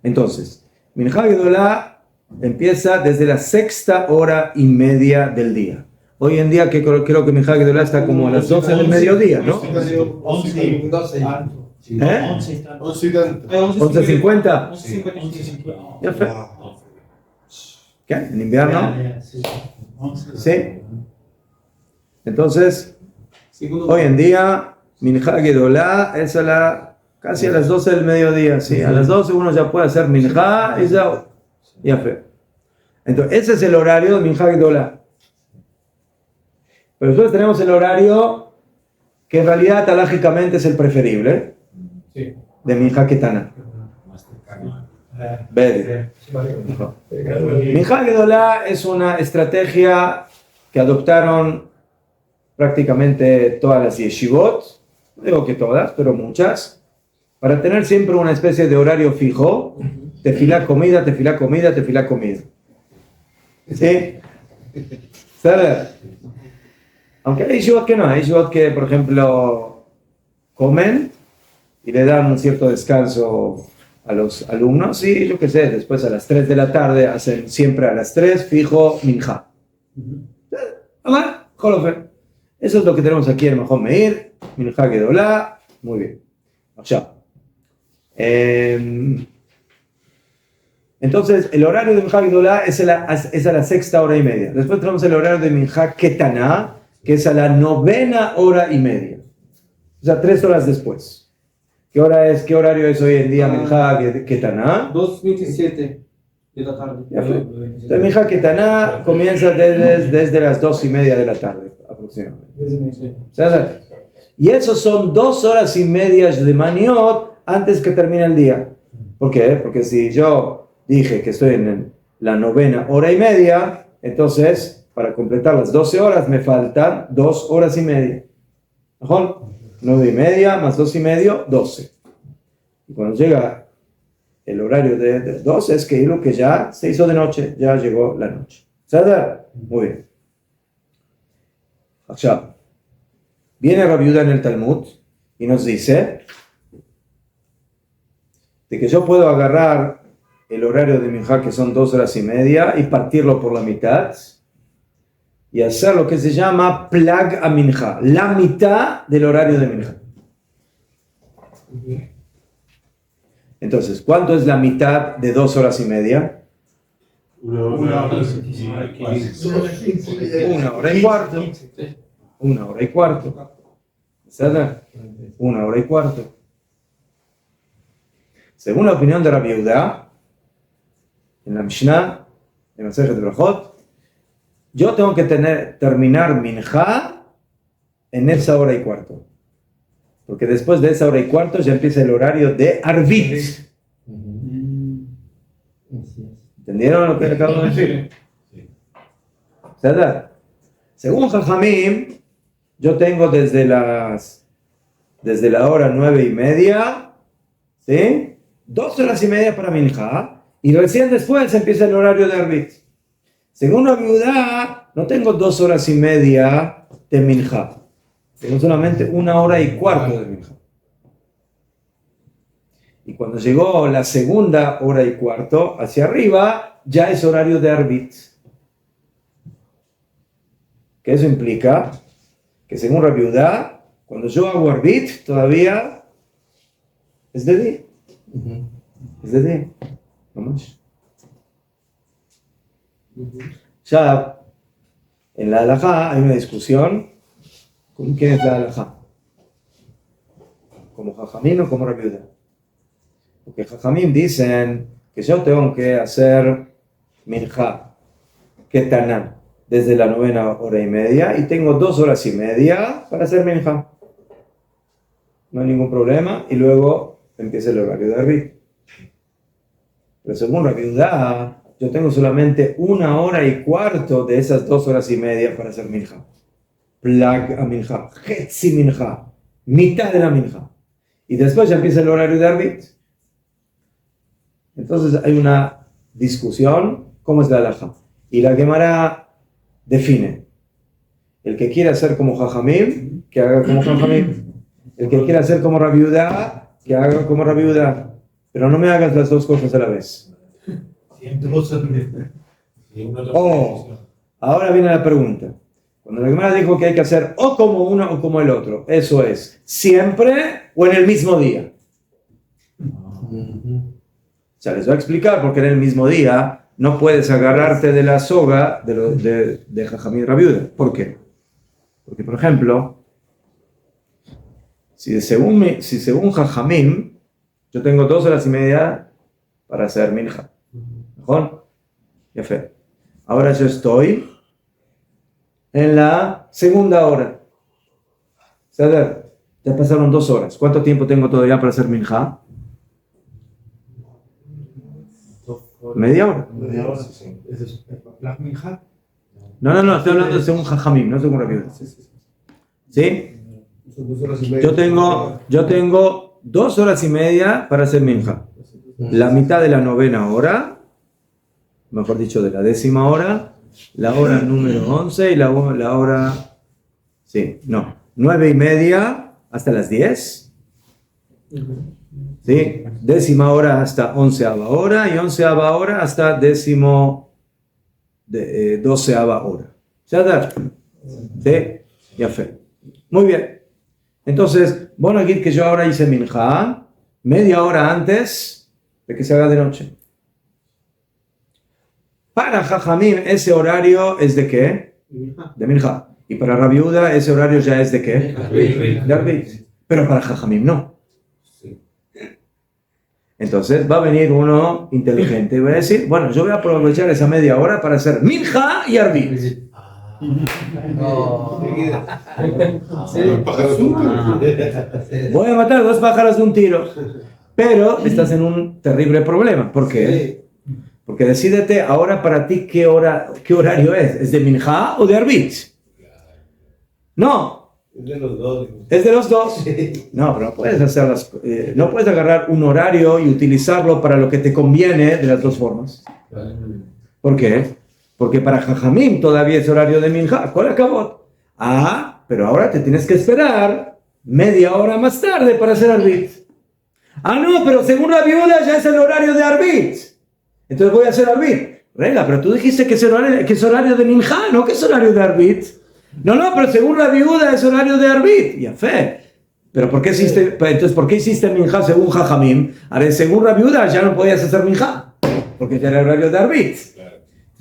Entonces, minja Gedolá empieza desde la sexta hora y media del día. Hoy en día creo que minja Gedolá está como a las 12 del mediodía, ¿no? 11:50. Ya fue. ¿Qué? ¿En invierno? Sí. Entonces, hoy en día, minja Gedolá es casi a las 12 del mediodía, ¿sí? A las 12 uno ya puede hacer minja y ya fue. Entonces, ese es el horario de minja Gedolá. Pero después tenemos el horario que en realidad talágicamente es el preferible, de minja Ketaná. Minja Gedolá es una estrategia que adoptaron prácticamente todas las yeshivot, no digo que todas, pero muchas, para tener siempre una especie de horario fijo, tefilá comida, tefilá comida, tefilá comida. ¿Sí? ¿Sabes? Aunque hay yeshivot que no, hay yeshivot que, por ejemplo, comen y le dan un cierto descanso a los alumnos, y yo qué sé, después a las 3 de la tarde hacen siempre a las 3 fijo minja. Eso es lo que tenemos aquí en Mahon Meir, minja Gedolá, muy bien. Allá. Entonces, el horario de Minja Gdolá es a la sexta hora y media. Después tenemos el horario de Minja Ketaná, que es a la novena hora y media. O sea, 3 horas después. ¿Qué horario es hoy en día Minja Ketaná? 2:27 de la tarde. Entonces, Minja Ketaná comienza desde las 2:30 de la tarde, aproximadamente. Y esos son 2 horas y media de maniot antes que termine el día. ¿Por qué? Porque si yo dije que estoy en la novena hora y media, entonces para completar las 12 horas me faltan 2 horas y media. ¿Mejor? 9:30 más 2:30, 12. Y cuando llega el horario de 12 es que lo que ya se hizo de noche, ya llegó la noche. ¿Sabes? Muy bien. Ahora, viene Rabbi Yehuda en el Talmud y nos dice de que yo puedo agarrar el horario de Minja, que son 2 horas y media, y partirlo por la mitad y hacer lo que se llama Plag a Minja, la mitad del horario de Minja. Entonces, ¿cuánto es la mitad de 2 horas y media? 1 hora y 1 hora y cuarto. 1 hora y cuarto. ¿Sabes? 1 hora y cuarto. Según la opinión de Rabbi Yehuda, en la Mishnah, en Masejet Brajot, yo tengo que terminar Minja en esa hora y cuarto. Porque después de esa hora y cuarto ya empieza el horario de Arvit. ¿Entendieron lo que acabo de decir? ¿Verdad? Según Jajamim, yo tengo desde la hora 9:30, ¿sí? 2 horas y media para Minja, y recién después empieza el horario de Arvit. Según Rabbi Yehuda, no tengo 2 horas y media de Minja. Tengo solamente 1 hora y cuarto de Minja. Y cuando llegó la segunda hora y cuarto, hacia arriba, ya es horario de Arvit. ¿Qué eso implica? Que según Rabbi Yehuda, cuando yo hago Arvit, todavía es de día. Es de día. Vamos. Ya, en la halajá hay una discusión. ¿Con quién es la halajá? ¿Como Jajamín o como Rabbi Yehuda? Porque Jajamín dicen que yo tengo que hacer Minja, Ketaná, desde la novena hora y media, y tengo 2 horas y media para hacer Minja. No hay ningún problema, y luego empieza el horario de Arvit. Pero según Rabbi Yehuda, yo tengo solamente 1 hora y cuarto de esas 2 horas y media para hacer Minja. Plag a Minja, Hetzi Minja, mitad de la Minja. Y después ya empieza el horario de Arvit. Entonces hay una discusión, ¿cómo es la halajá? Y la Gemara define. El que quiera hacer como Jajamim, que haga como Jajamim. El que quiera hacer como Rabbi Yehuda, que haga como Rabbi Yehuda. Pero no me hagas las 2 cosas a la vez. Ahora viene la pregunta. Cuando la Gemara dijo que hay que hacer o como uno o como el otro, ¿eso es siempre o en el mismo día? O sea, les voy a explicar porque en el mismo día no puedes agarrarte de la soga de Jajamim y Rabbi Yehuda. ¿Por qué? Porque, por ejemplo, si según Jajamim, yo tengo 2 horas y media para hacer Minja. ¿Mejor? Ya fe. Ahora yo estoy en la segunda hora. ¿Sabes? Ya pasaron 2 horas. ¿Cuánto tiempo tengo todavía para hacer Minja? ¿Media hora? No, estoy hablando de según Jajamim, no según Rabbi Yehuda. ¿Sí? Yo tengo 2 horas y media para hacer Minja. La mitad de la novena hora, mejor dicho, de la 10ª hora, la hora número 11 y la hora, 9:30 hasta las 10. ¿Sí? 10ª hora hasta 11ª hora y 11ª hora hasta 12ª hora. ¿Ya? ¿Sí? Ya fe. Muy bien. Entonces, bueno, aquí que yo ahora hice Minja media hora antes de que se haga de noche. Para Jajamim ese horario es de ¿qué? De Minja. Y para Rabbi Yehuda ese horario ya es de ¿qué? De Arbit. Pero para Jajamim no. Entonces va a venir uno inteligente y va a decir, bueno, yo voy a aprovechar esa media hora para hacer Minja y Arbit. Voy a matar 2 pájaros de un tiro. Pero estás en un terrible problema. ¿Por qué? Porque decídete ahora para ti qué horario es. ¿Es de Minja o de Arbit? No. Es de los dos. Es de los dos. No, pero no puedes hacerlas. No puedes agarrar un horario y utilizarlo para lo que te conviene de las dos formas. ¿Por qué? Porque para Jajamim todavía es horario de Minja. ¿Cuál acabó? Pero ahora te tienes que esperar media hora más tarde para hacer Arbit. No, pero según la viuda ya es el horario de Arbit. Entonces voy a hacer Arbit. Regla, pero tú dijiste que es horario de Minja, no que es horario de Arbit. No, pero según la viuda es horario de Arbit. Ya fe. Pero ¿por qué hiciste Minja según Jajamim? Ahora, según la viuda ya no podías hacer Minja, porque ya era horario de Arbit.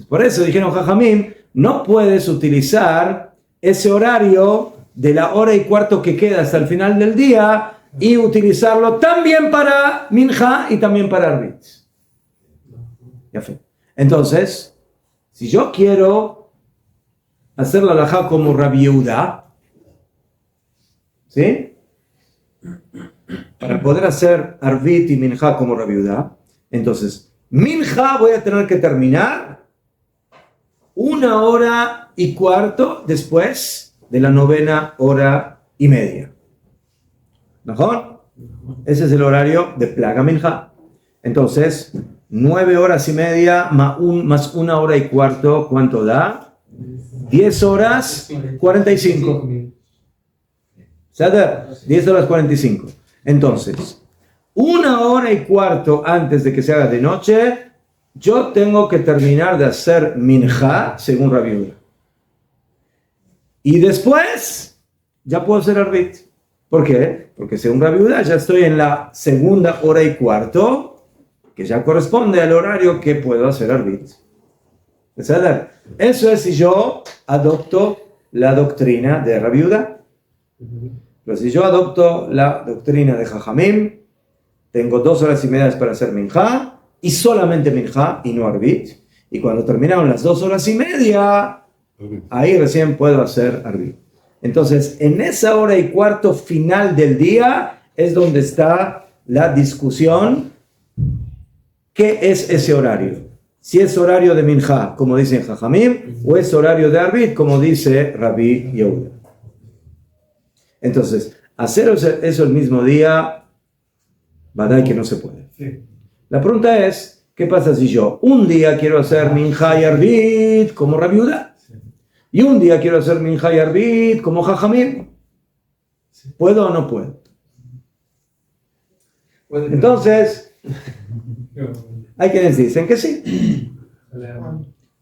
Por eso dijeron Jajamim, no puedes utilizar ese horario de la hora y cuarto que queda hasta el final del día y utilizarlo también para Minja y también para Arbit. Ya fue. Entonces, si yo quiero hacer la halajá como Rabbi Yehuda, ¿sí? Para poder hacer Arbit y Minja como Rabbi Yehuda, entonces, Minja voy a tener que terminar 1 hora y cuarto después de la 9ª hora y media. ¿Mejor? Ese es el horario de Plaga Minja. Entonces, 9 horas y media más 1 hora y cuarto, ¿cuánto da? 10 horas 45. ¿Sabes? 10 horas 45. Entonces, 1 hora y cuarto antes de que se haga de noche, yo tengo que terminar de hacer Minja según Rabbi Yehuda. Y después, ya puedo hacer Arbit. ¿Por qué? Porque según Rabbi Yehuda ya estoy en la 2ª hora y cuarto, que ya corresponde al horario que puedo hacer Arbit. Eso es si yo adopto la doctrina de Rabbi Yehuda. Pero si yo adopto la doctrina de Jajamim, tengo 2 horas y media para hacer Minja, y solamente Minja y no Arbit. Y cuando terminaron las 2 horas y media, ahí recién puedo hacer Arbit. Entonces, en esa hora y cuarto final del día es donde está la discusión. ¿Qué es ese horario? Si es horario de Minja, como dicen Jajamim, o es horario de Arbit, como dice Rabbi Yehuda. Entonces, hacer eso el mismo día, ¿verdad que no se puede? Sí. La pregunta es, ¿qué pasa si yo un día quiero hacer Minja y Arbit como Rabbi Yehuda? Y un día quiero hacer Minja y Arbit como Jajamim. ¿Puedo o no puedo? Entonces, hay quienes dicen que sí.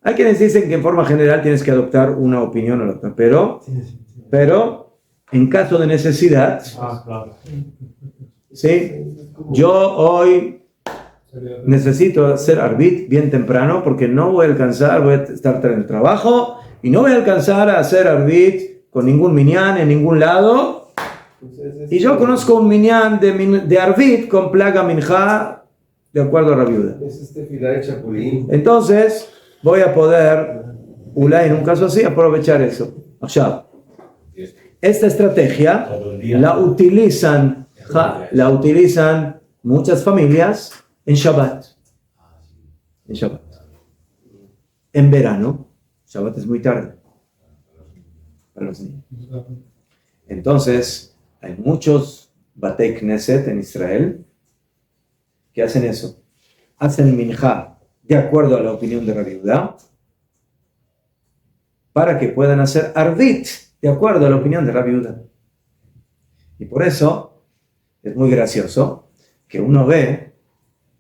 Hay quienes dicen que en forma general tienes que adoptar una opinión o la otra. Pero en caso de necesidad, ¿sí? Yo hoy necesito hacer Arbit bien temprano porque no voy a alcanzar, voy a estar en el trabajo y no voy a alcanzar a hacer Arbit con ningún minyan en ningún lado. Y yo conozco un minyan de Arbit con Plaga Minja de acuerdo a Rabbi Yehuda. Entonces voy a poder, en un caso así, aprovechar eso. Esta estrategia la utilizan muchas familias en Shabbat. En verano, Shabbat es muy tarde para los niños. Entonces, hay muchos Batei Knesset en Israel que hacen eso. Hacen Minja de acuerdo a la opinión de Rabbi Yehuda para que puedan hacer Arbit de acuerdo a la opinión de Rabbi Yehuda. Y por eso es muy gracioso que uno ve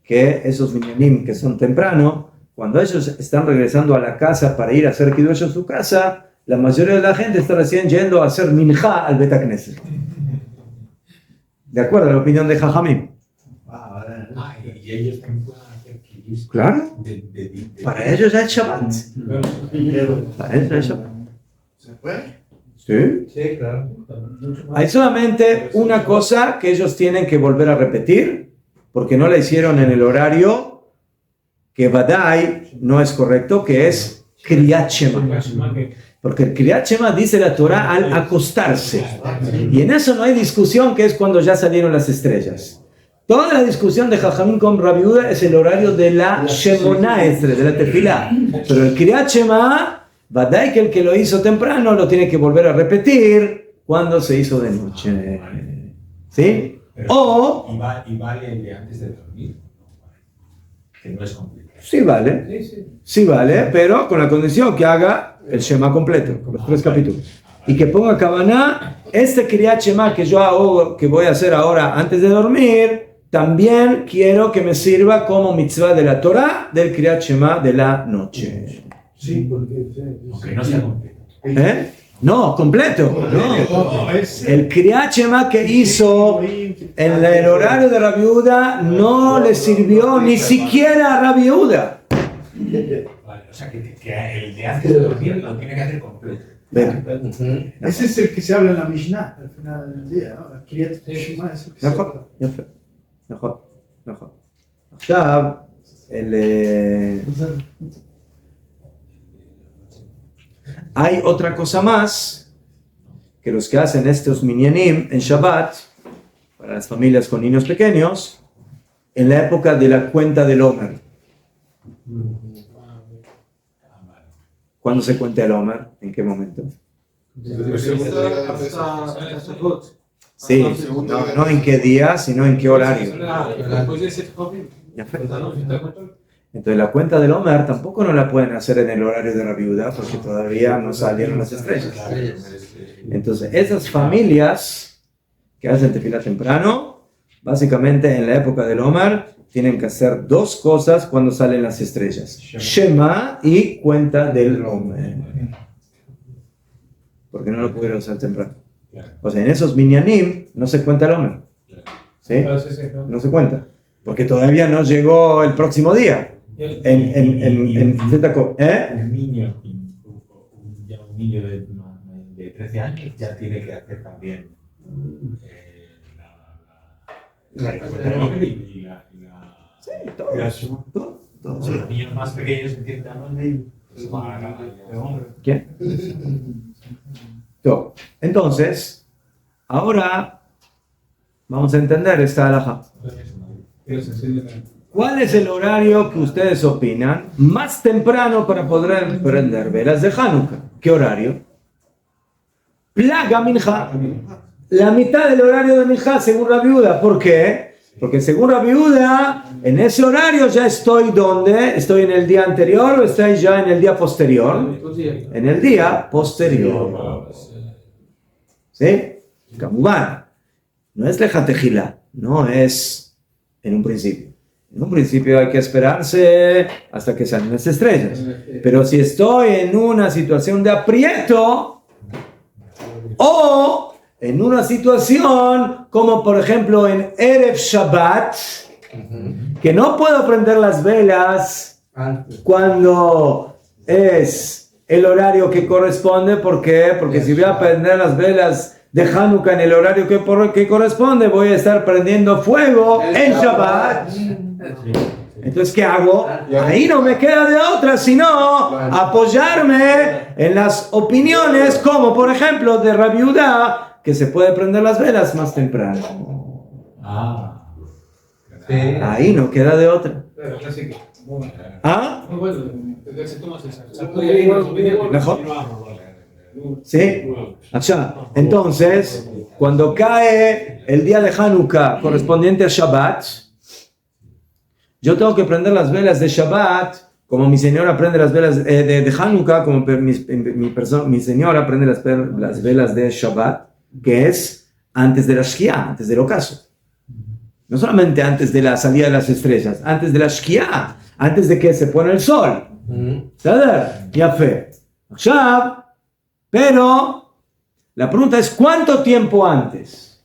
que esos minyanim que son temprano, cuando ellos están regresando a la casa para ir a hacer Kiddush en su casa, la mayoría de la gente está recién yendo a hacer Minja al Bet HaKnesset. De acuerdo a la opinión de Jajamim. Y ellos también pueden hacer Kiddush. Claro. Para ellos ya es Shabbat. Para ellos ya es Shabbat. ¿Se puede? ¿Sí? Sí, claro. Hay solamente una cosa que ellos tienen que volver a repetir, porque no la hicieron en el horario, que Vadai no es correcto, que es Kriyat Shema. Porque el Kriyat Shema dice la Torah al acostarse. Y en eso no hay discusión, que es cuando ya salieron las estrellas. Toda la discusión de Jajamín con Rabbi Yehuda es el horario de la Shemonah Estre, de la Tefilá. Pero el Kriyat Shema, Vadai que el que lo hizo temprano lo tiene que volver a repetir cuando se hizo de noche. ¿Sí? O... Y vale el de antes de dormir, que no es complicado. Sí vale, sí vale, pero con la condición que haga el Shema completo, los 3 capítulos. Y que ponga Kavaná, este Kriyat Shema que yo hago, que voy a hacer ahora antes de dormir, también quiero que me sirva como mitzvah de la Torah del Kriyat Shema de la noche. Sí, porque... Aunque no sea completo. ¿Eh? No, completo. No. El Kriyat Shema que hizo en el horario de Rabbi Yehuda no le sirvió ni siquiera a Rabbi Yehuda. Vale, o sea que el de antes de dormir lo tiene que hacer completo. Ese es el que se habla en la Mishnah al final del día, ¿no? Kriyat Shema es el que se habla. נכון. עכשיו, hay otra cosa más que los que hacen estos minyanim en Shabbat, para las familias con niños pequeños, en la época de la cuenta del Omer. ¿Cuándo se cuenta el Omer? ¿En qué momento? Sí, no en qué día, sino en qué horario. Entonces la cuenta del Omer tampoco no la pueden hacer en el horario de la viuda porque todavía no salieron las estrellas. Entonces esas familias que hacen tefilá temprano, básicamente en la época del Omer, tienen que hacer 2 cosas cuando salen las estrellas: Shema y cuenta del Omer. Porque no lo pudieron hacer temprano. O sea, en esos minyanim no se cuenta el Omer. ¿Sí? No se cuenta. Porque todavía no llegó el próximo día. Un niño de 13 años ya tiene que hacer también Sí, todos. Los niños más pequeños entienden. ¿Quién? Entonces, ahora vamos a entender esta halajá. ¿Cuál es el horario que ustedes opinan más temprano para poder prender velas de Hanukkah? ¿Qué horario? Plaga Minja. La mitad del horario de Minja según Rabbi Yehuda. ¿Por qué? Porque según Rabbi Yehuda, en ese horario ya estoy ¿dónde? ¿Estoy en el día anterior o estoy ya en el día posterior? En el día posterior. ¿Sí? Kamubán. No es lejatejila, no es en un principio. En un principio hay que esperarse hasta que salen las estrellas. Pero si estoy en una situación de aprieto o en una situación como por ejemplo en Erev Shabbat, que no puedo prender las velas cuando es el horario que corresponde. ¿Por qué? Porque si voy a prender las velas de Hanukkah en el horario que corresponde, voy a estar prendiendo fuego en Shabbat. Entonces, ¿qué hago? Ahí no me queda de otra sino apoyarme en las opiniones, como por ejemplo de Rabbi Yehuda, que se puede prender las velas más temprano. Ahí no queda de otra. ¿Ah? ¿Mejor? ¿Sí? Allá. Entonces, cuando cae el día de Hanukkah correspondiente a Shabbat, yo tengo que prender las velas de Shabbat, como mi señora prende las velas de Hanukkah, como mi señora prende las velas de Shabbat, que es antes de la Shkia, antes del ocaso. No solamente antes de la salida de las estrellas, antes de la Shkia, antes de que se pone el sol. ¿Sabes? Ya fe. Pero la pregunta es, ¿cuánto tiempo antes?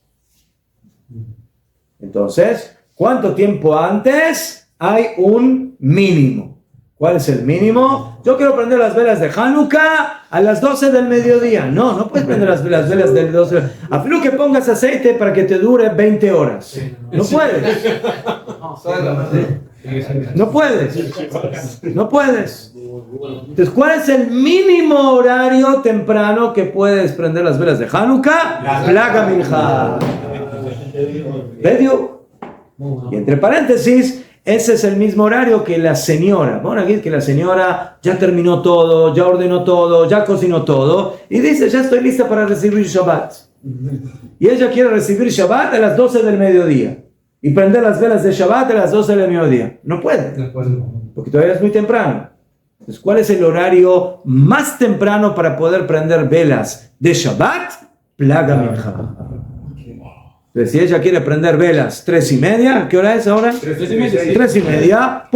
Entonces, ¿cuánto tiempo antes hay un mínimo. ¿Cuál es el mínimo? Yo quiero prender las velas de Hanukkah a las 12 del mediodía. No, no puedes prender las velas de 12. A lo que pongas aceite para que te dure 20 horas. No puedes. No puedes. No puedes. Entonces, ¿cuál es el mínimo horario temprano que puedes prender las velas de Hanukkah? Plaga Minja. ¿Vedio? Y entre paréntesis, ese es el mismo horario que la señora. Bueno, aquí es que la señora ya terminó todo, ya ordenó todo, ya cocinó todo y dice, ya estoy lista para recibir Shabbat. Y ella quiere recibir Shabbat a las 12 del mediodía y prender las velas de Shabbat a las 12 del mediodía. No puede, porque todavía es muy temprano. Entonces, ¿cuál es el horario más temprano para poder prender velas de Shabbat? Plaga Minja. Entonces, si ella quiere prender velas 3:30, ¿qué hora es ahora? 3:30. 3:30,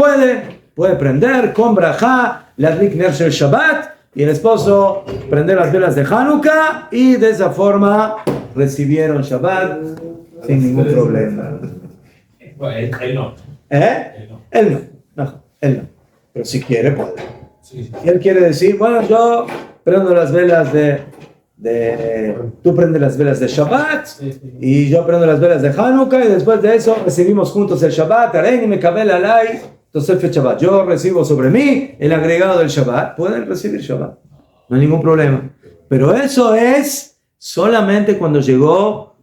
puede prender con brajá, la Ner Shel Shabbat, y el esposo prender las velas de Hanukkah, y de esa forma recibieron Shabbat sin ningún problema. Bueno, él no. Él no. Pero si quiere, puede. Si él quiere decir, bueno, yo prendo las velas tú prendes las velas de Shabbat y yo prendo las velas de Hanukkah y después de eso recibimos juntos el Shabbat. Yo recibo sobre mí el agregado del Shabbat. Pueden recibir Shabbat, no hay ningún problema. Pero eso es solamente cuando llegó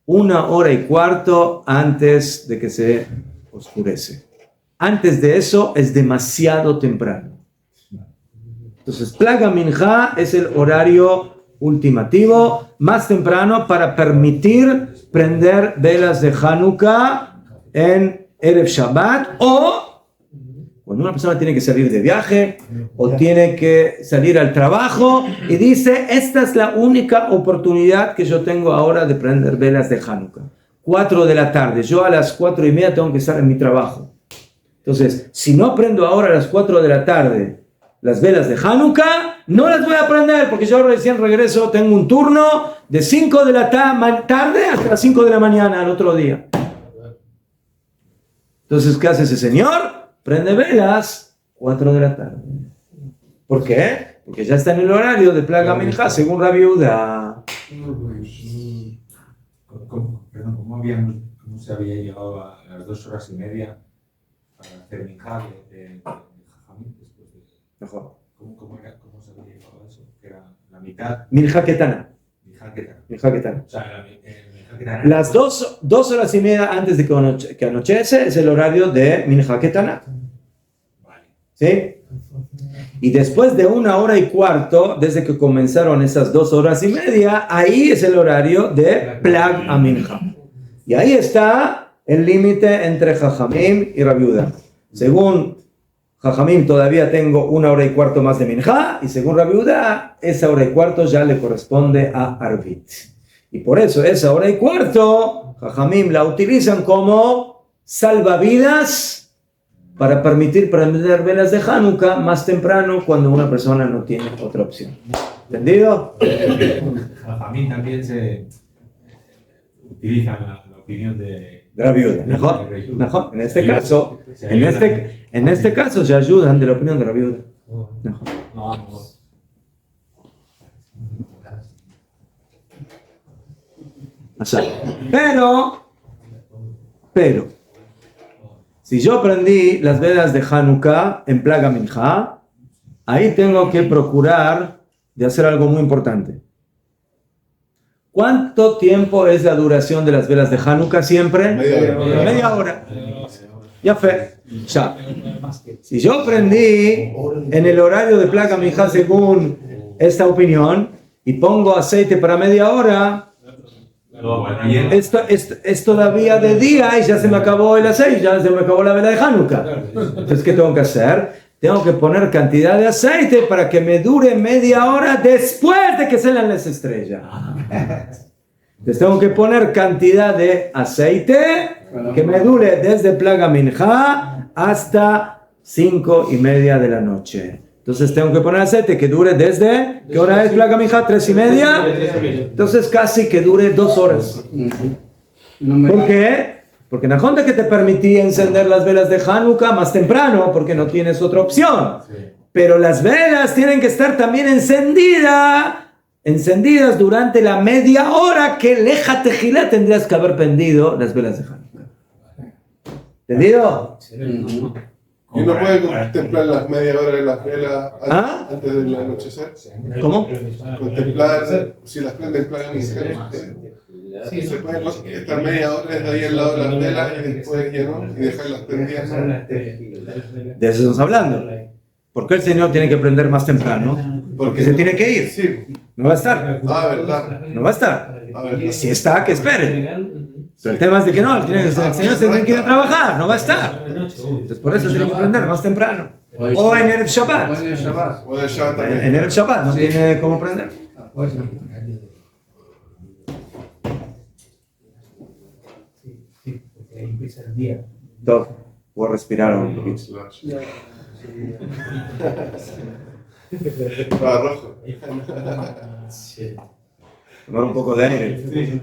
1 hora y cuarto antes de que se oscurece. Antes de eso es demasiado temprano. Entonces, Plaga Minja es el horario ultimativo, más temprano, para permitir prender velas de Hanukkah en Erev Shabbat, o cuando una persona tiene que salir de viaje o tiene que salir al trabajo y dice, esta es la única oportunidad que yo tengo ahora de prender velas de Hanukkah. 4 de la tarde, yo a las 4:30 tengo que estar en mi trabajo. Entonces, si no prendo ahora a las 4 de la tarde las velas de Hanukkah, no las voy a prender porque yo recién regreso, tengo un turno de 5 de la tarde hasta las 5 de la mañana al otro día. Entonces, ¿qué hace ese señor? Prende velas 4 de la tarde. ¿Por qué? Porque ya está en el horario de Plaga Minja, según Rabbi Yehuda. ¿Cómo se había llegado a las 2:30 para hacer Minja de Jajamín después de... ¿Cómo se había llegado a eso? Que era la mitad. Minja Ketana. Minja Ketana. O sea, Minja Ketana. Las 2:30 antes de que anochece es el horario de Minja Ketana. Vale. ¿Sí? Y después de 1 hora y cuarto, desde que comenzaron esas 2:30, ahí es el horario de Plag a Minja. Y ahí está el límite entre Jajamim y Rabbi Yehuda. Según Jajamim todavía tengo 1 hora y cuarto más de Minja, y según Rabbi Yehuda, esa 1 hora y cuarto ya le corresponde a Arvit. Y por eso esa 1 hora y cuarto, Jajamim la utilizan como salvavidas para permitir prender velas de Hanukkah más temprano cuando una persona no tiene otra opción. ¿Entendido? Jajamín también se utiliza la opinión de Rabbi Yehuda. Mejor. En este caso se ayudan de la opinión de Rabbi Yehuda. Pero, si yo prendí las velas de Hanukkah en Plaga Minja, ahí tengo que procurar de hacer algo muy importante. ¿Cuánto tiempo es la duración de las velas de Hanukkah siempre? Media hora. Ya fue. Ya. Si yo prendí en el horario de Plaga Minja según esta opinión y pongo aceite para media hora, es todavía de día y ya se me acabó el aceite, ya se me acabó la vela de Hanukkah. Entonces, ¿qué tengo que hacer? Tengo que poner cantidad de aceite para que me dure media hora después de que salgan las estrellas. Entonces tengo que poner cantidad de aceite que me dure desde Plaga Minja hasta 5:30 de la noche. Entonces tengo que poner aceite que dure desde... ¿Qué hora es Plaga Minja? 3:30. Entonces casi que dure 2 horas. ¿Por qué? Porque Najonte que te permitía encender las velas de Hanukkah más temprano, porque no tienes otra opción. Pero las velas tienen que estar también encendidas durante la media hora que Leja Tejilá tendrías que haber prendido las velas de Hanukkah. ¿Entendido? ¿Y uno puede contemplar las media hora de las velas antes del anochecer? ¿Cómo? Contemplar, si las prenden claro en se puede estar media hora desde ahí al lado de las velas y después lleno y dejarlas prendidas. De eso estamos hablando. ¿Por qué el Señor tiene que prender más temprano? Porque se tiene que ir. Sí. No va a estar. Verdad. No va a estar. Verdad. Si está, que espere. Pero el tema es de que no, el Señor se tiene que ir a trabajar, no va a estar. Entonces por eso tiene que prender más temprano. O en el Shabbat. O del Shabbat también. En el Shabbat no tiene cómo prender. Todo. Voy a respirar un poquito. Rojo. Tomar un poco de aire.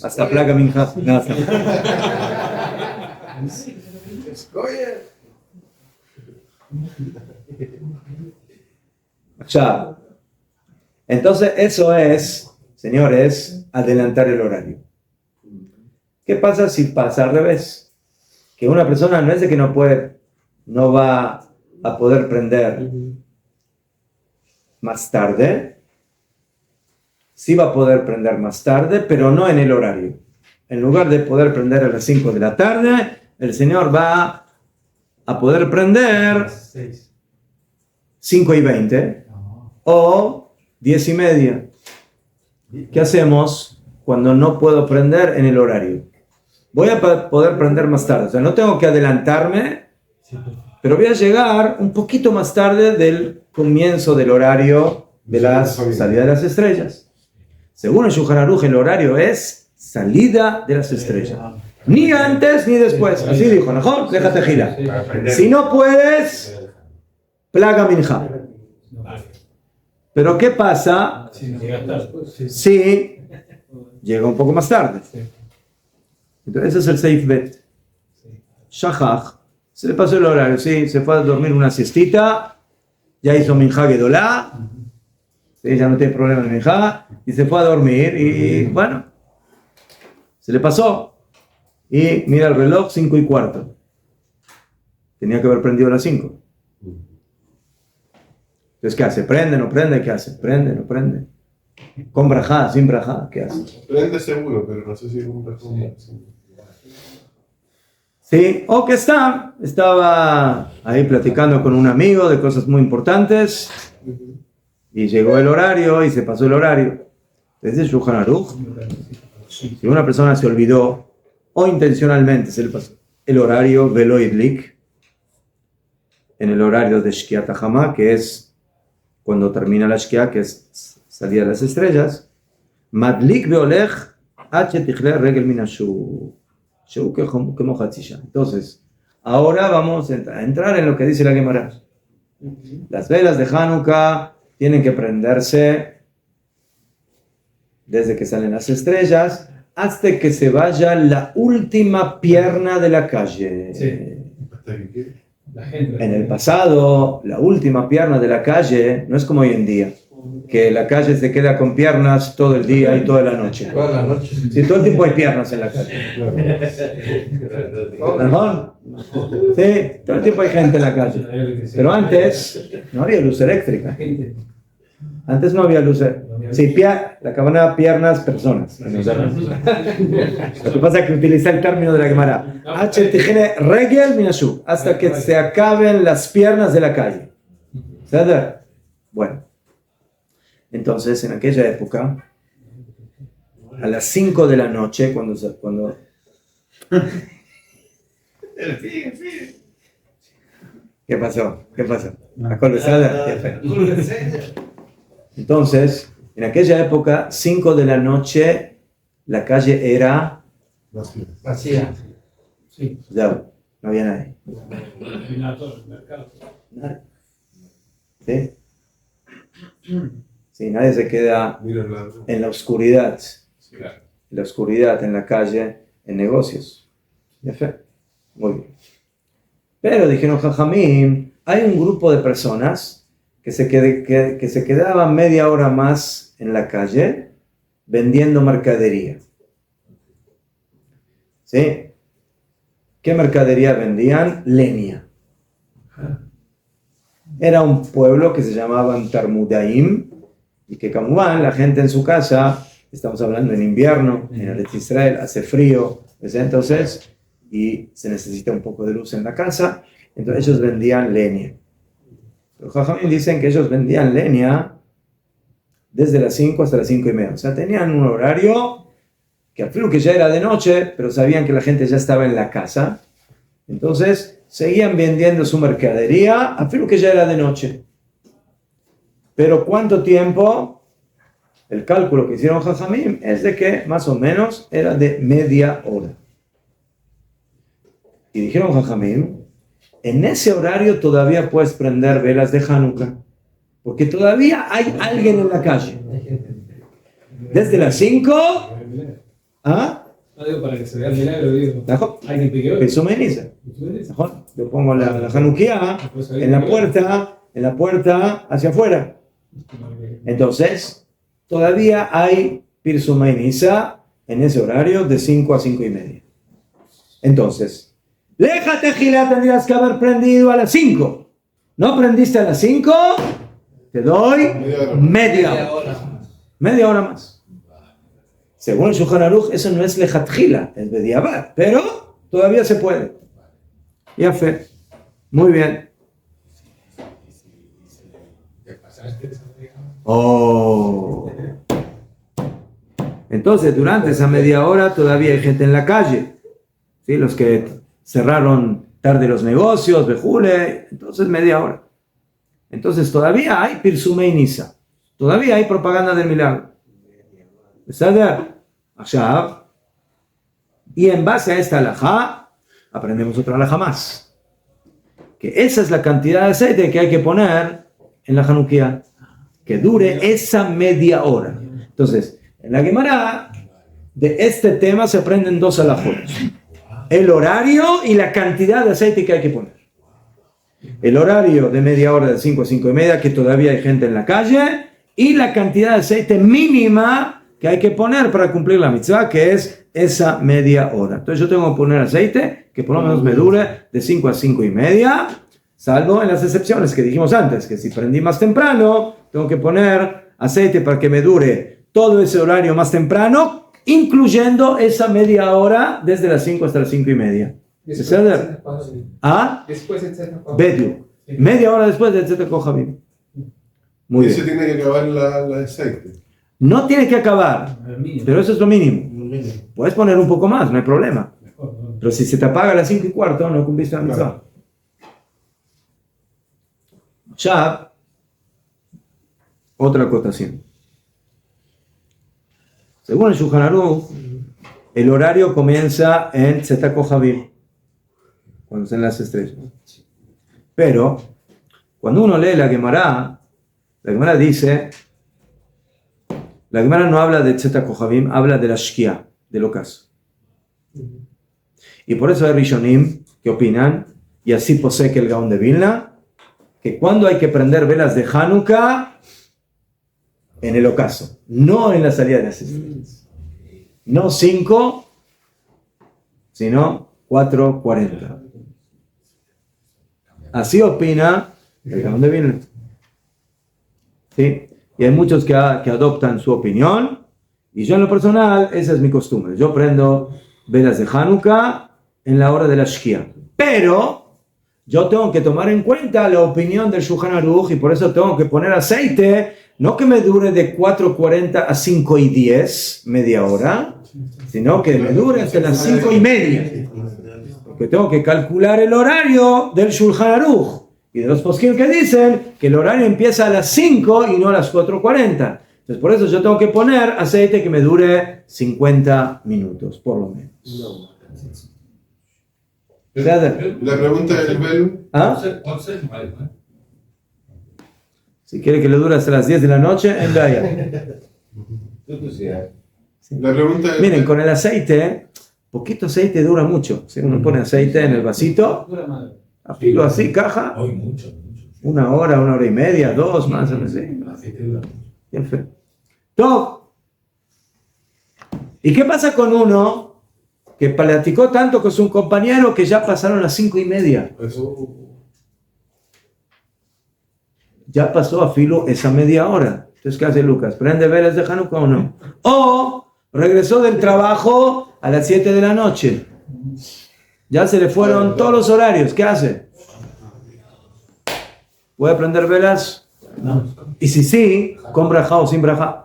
Hasta placa minja. No, ya. Entonces eso es, señores, adelantar el horario. ¿Qué pasa si pasa al revés? Que una persona no es de que no va a poder prender más tarde. Sí va a poder prender más tarde, pero no en el horario. En lugar de poder prender a las 5 de la tarde, el Señor va a poder prender 5:20 o 10:30. ¿Qué hacemos cuando no puedo prender en el horario? Voy a poder prender más tarde. O sea, no tengo que adelantarme, pero voy a llegar un poquito más tarde del comienzo del horario de la salida de las estrellas. Según el Shulchan Aruch, el horario es salida de las estrellas. Ni antes ni después. Así dijo, ¿no? Déjate girar. Si no puedes, plaga minja. Pero ¿qué pasa si llega un poco más tarde? Entonces ese es el safe bet. Shachach, se le pasó el horario, sí, se fue a dormir una siestita, ya hizo minja gedolá, sí, ya no tiene problema de minja, y se fue a dormir y bueno, se le pasó. Y mira el reloj, 5:15. Tenía que haber prendido a las 5. Entonces, ¿qué hace? ¿Prende, no prende? ¿Qué hace? ¿Prende, no prende? ¿Con brajá, sin brajá? ¿Qué hace? Prende seguro, pero no sé si con brajá. Sí, o que estaba ahí platicando con un amigo de cosas muy importantes y llegó el horario y se pasó el horario. Desde Shulchan Aruch, si una persona se olvidó o intencionalmente se le pasó el horario velo idlik, en el horario de Shkiat HaHamah, que es cuando termina la Shkia, que es salida de las estrellas, madlik veolech ad shetichle regel min hashu. Entonces, ahora vamos a entrar en lo que dice la Gemara. Las velas de Hanukkah tienen que prenderse desde que salen las estrellas hasta que se vaya la última pierna de la calle. En el pasado, la última pierna de la calle no es como hoy en día, que la calle se queda con piernas todo el día y toda la noche. Sí, todo el tiempo hay piernas en la calle. ¿Mejor? Sí, todo el tiempo hay gente en la calle. Pero antes no había luz eléctrica. Antes no había luz. Sí, la cabana piernas, personas. Lo que pasa es que utiliza el término de la Gemara. Regel minashu, hasta que se acaben las piernas de la calle. ¿Sabes? Bueno. Entonces, en aquella época, a las 5 de la noche, cuando ¿Qué pasó? ¿La colesada? Entonces, en aquella época, 5 de la noche, la calle era Vacía. ya, no había nadie. Nadie. ¿Sí? Sí, nadie se queda en la oscuridad. En la oscuridad, en la calle, en negocios. Ya fe. Muy bien. Pero dijeron Jajamim, hay un grupo de personas que se quedaban media hora más en la calle vendiendo mercadería. ¿Sí? ¿Qué mercadería vendían? Leña. Era un pueblo que se llamaba Tarmudaim y que Kamubán, la gente en su casa, estamos hablando en invierno, en Eretz Israel, hace frío, entonces, y se necesita un poco de luz en la casa, entonces ellos vendían leña. Los Jajamim dicen que ellos vendían leña desde las 5 hasta las 5:30, o sea, tenían un horario que al fin que ya era de noche, pero sabían que la gente ya estaba en la casa, entonces seguían vendiendo su mercadería, al fin que ya era de noche. Pero ¿cuánto tiempo? El cálculo que hicieron Jajamim es de que más o menos era de media hora. Y dijeron Jajamim, en ese horario todavía puedes prender velas de Hanukkah, porque todavía hay alguien en la calle. Desde las 5, ¿ah? No digo para que se vea el milagro, digo. Alguien pidió. Pesumeniza. Yo pongo la Hanukkah en la puerta hacia afuera. Entonces, todavía hay Pirsumeniza en ese horario de 5 a 5:30. Entonces, Léjate Gila, tendrías que haber prendido a las 5. ¿No prendiste a las 5? Te doy media hora. Media hora más. Según el Shulchan Aruch, eso no es Lejat Gila, es Bediabat, pero todavía se puede. Ya fe. Muy bien. Oh. Entonces, durante esa media hora todavía hay gente en la calle. ¿Sí? Los que cerraron tarde los negocios, Bejule, entonces media hora. Entonces todavía hay Pirsumei Nisa. Todavía hay propaganda del milagro. ¿Está? Allá. Y en base a esta halajá, aprendemos otra halajá más. Que esa es la cantidad de aceite que hay que poner en la Hanukkah. Que dure esa media hora. Entonces, en la Gemara, de este tema se aprenden dos halajotas. El horario y la cantidad de aceite que hay que poner. El horario de media hora de 5 a 5:30, que todavía hay gente en la calle, y la cantidad de aceite mínima que hay que poner para cumplir la mitzvah, que es esa media hora. Entonces yo tengo que poner aceite que por lo menos me dure de 5 a 5:30, salvo en las excepciones que dijimos antes, que si prendí más temprano, tengo que poner aceite para que me dure todo ese horario más temprano, incluyendo esa media hora desde las 5 hasta las 5:30. ¿Ah? Después, etcétera. Bedu. Media hora después de etcétera Kohabim. Muy Y se bien. tiene que acabar la aceite. No tiene que acabar, pero eso es lo mínimo. Puedes poner un poco más, no hay problema. Pero si se te apaga a las 5:15, no cumpliste la mitzvah. Ya, otra acotación. Según el Shulchan Aruch, el horario comienza en Tzeta Kohabim, cuando están las estrellas. Pero, cuando uno lee la Gemara dice, la Gemara no habla de Tzeta Kohabim, habla de la Shkia, del ocaso. Y por eso hay Rishonim que opinan, y así posee que el Gaón de Vilna, que cuando hay que prender velas de Hanukkah, en el ocaso, no en la salida de las estrellas. No 5, sino 4:40. Así opina el Gaón de Vilna. ¿Sí? Y hay muchos que adoptan su opinión, y yo en lo personal, esa es mi costumbre. Yo prendo velas de Hanukkah en la hora de la Shkia. Pero yo tengo que tomar en cuenta la opinión del Shulchan Aruch, y por eso tengo que poner aceite, no que me dure de 4:40 a 5:10, media hora, sino que me dure hasta las 5:30. Porque tengo que calcular el horario del Shulchan Aruch y de los poskim que dicen que el horario empieza a las 5 y no a las 4:40. Entonces por eso yo tengo que poner aceite que me dure 50 minutos, por lo menos. La pregunta del velo. ¿Ah? Si quiere que le dure hasta las 10 de la noche, en Gaia. La pregunta del Miren, con el aceite poquito aceite dura mucho. Si uno pone aceite en el vasito, afilo así, caja, Hoy mucho. 1 hora, 1 hora y media, 2, más o menos. Bien feo. Top. ¿Y qué pasa con uno que platicó tanto con su compañero que ya pasaron las 5:30? Ya pasó a filo esa media hora. Entonces, ¿qué hace Lucas? ¿Prende velas de Hanukkah o no? O regresó del trabajo a las 7 de la noche. Ya se le fueron todos los horarios. ¿Qué hace? ¿Puede prender velas? No. Y si sí, ¿con brajá o sin brajá?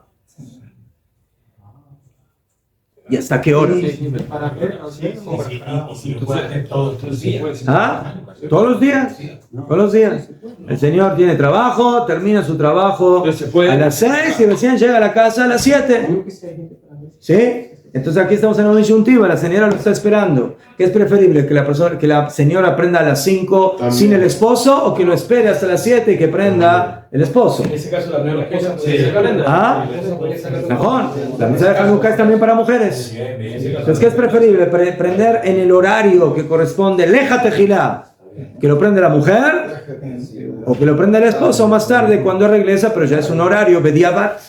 ¿Y hasta qué hora? ¿Ah? ¿Todos los días? Todos los días. El señor tiene trabajo, termina su trabajo a las 6 y recién llega a la casa a las 7. ¿Sí? Entonces aquí estamos en una disyuntiva, la señora lo está esperando. ¿Qué es preferible? ¿Que la señora prenda a las 5 sin el esposo o que lo espere hasta las 7 y que prenda el esposo? En ese caso, la esposa. ¿Ah? Mejor. La misa de Hanukkah es también para mujeres. Entonces, ¿qué es preferible? ¿Prender en el horario que corresponde Leja Tejilá, que lo prende la mujer? ¿O que lo prende el esposo más tarde cuando regresa, pero ya es un horario Bediabat?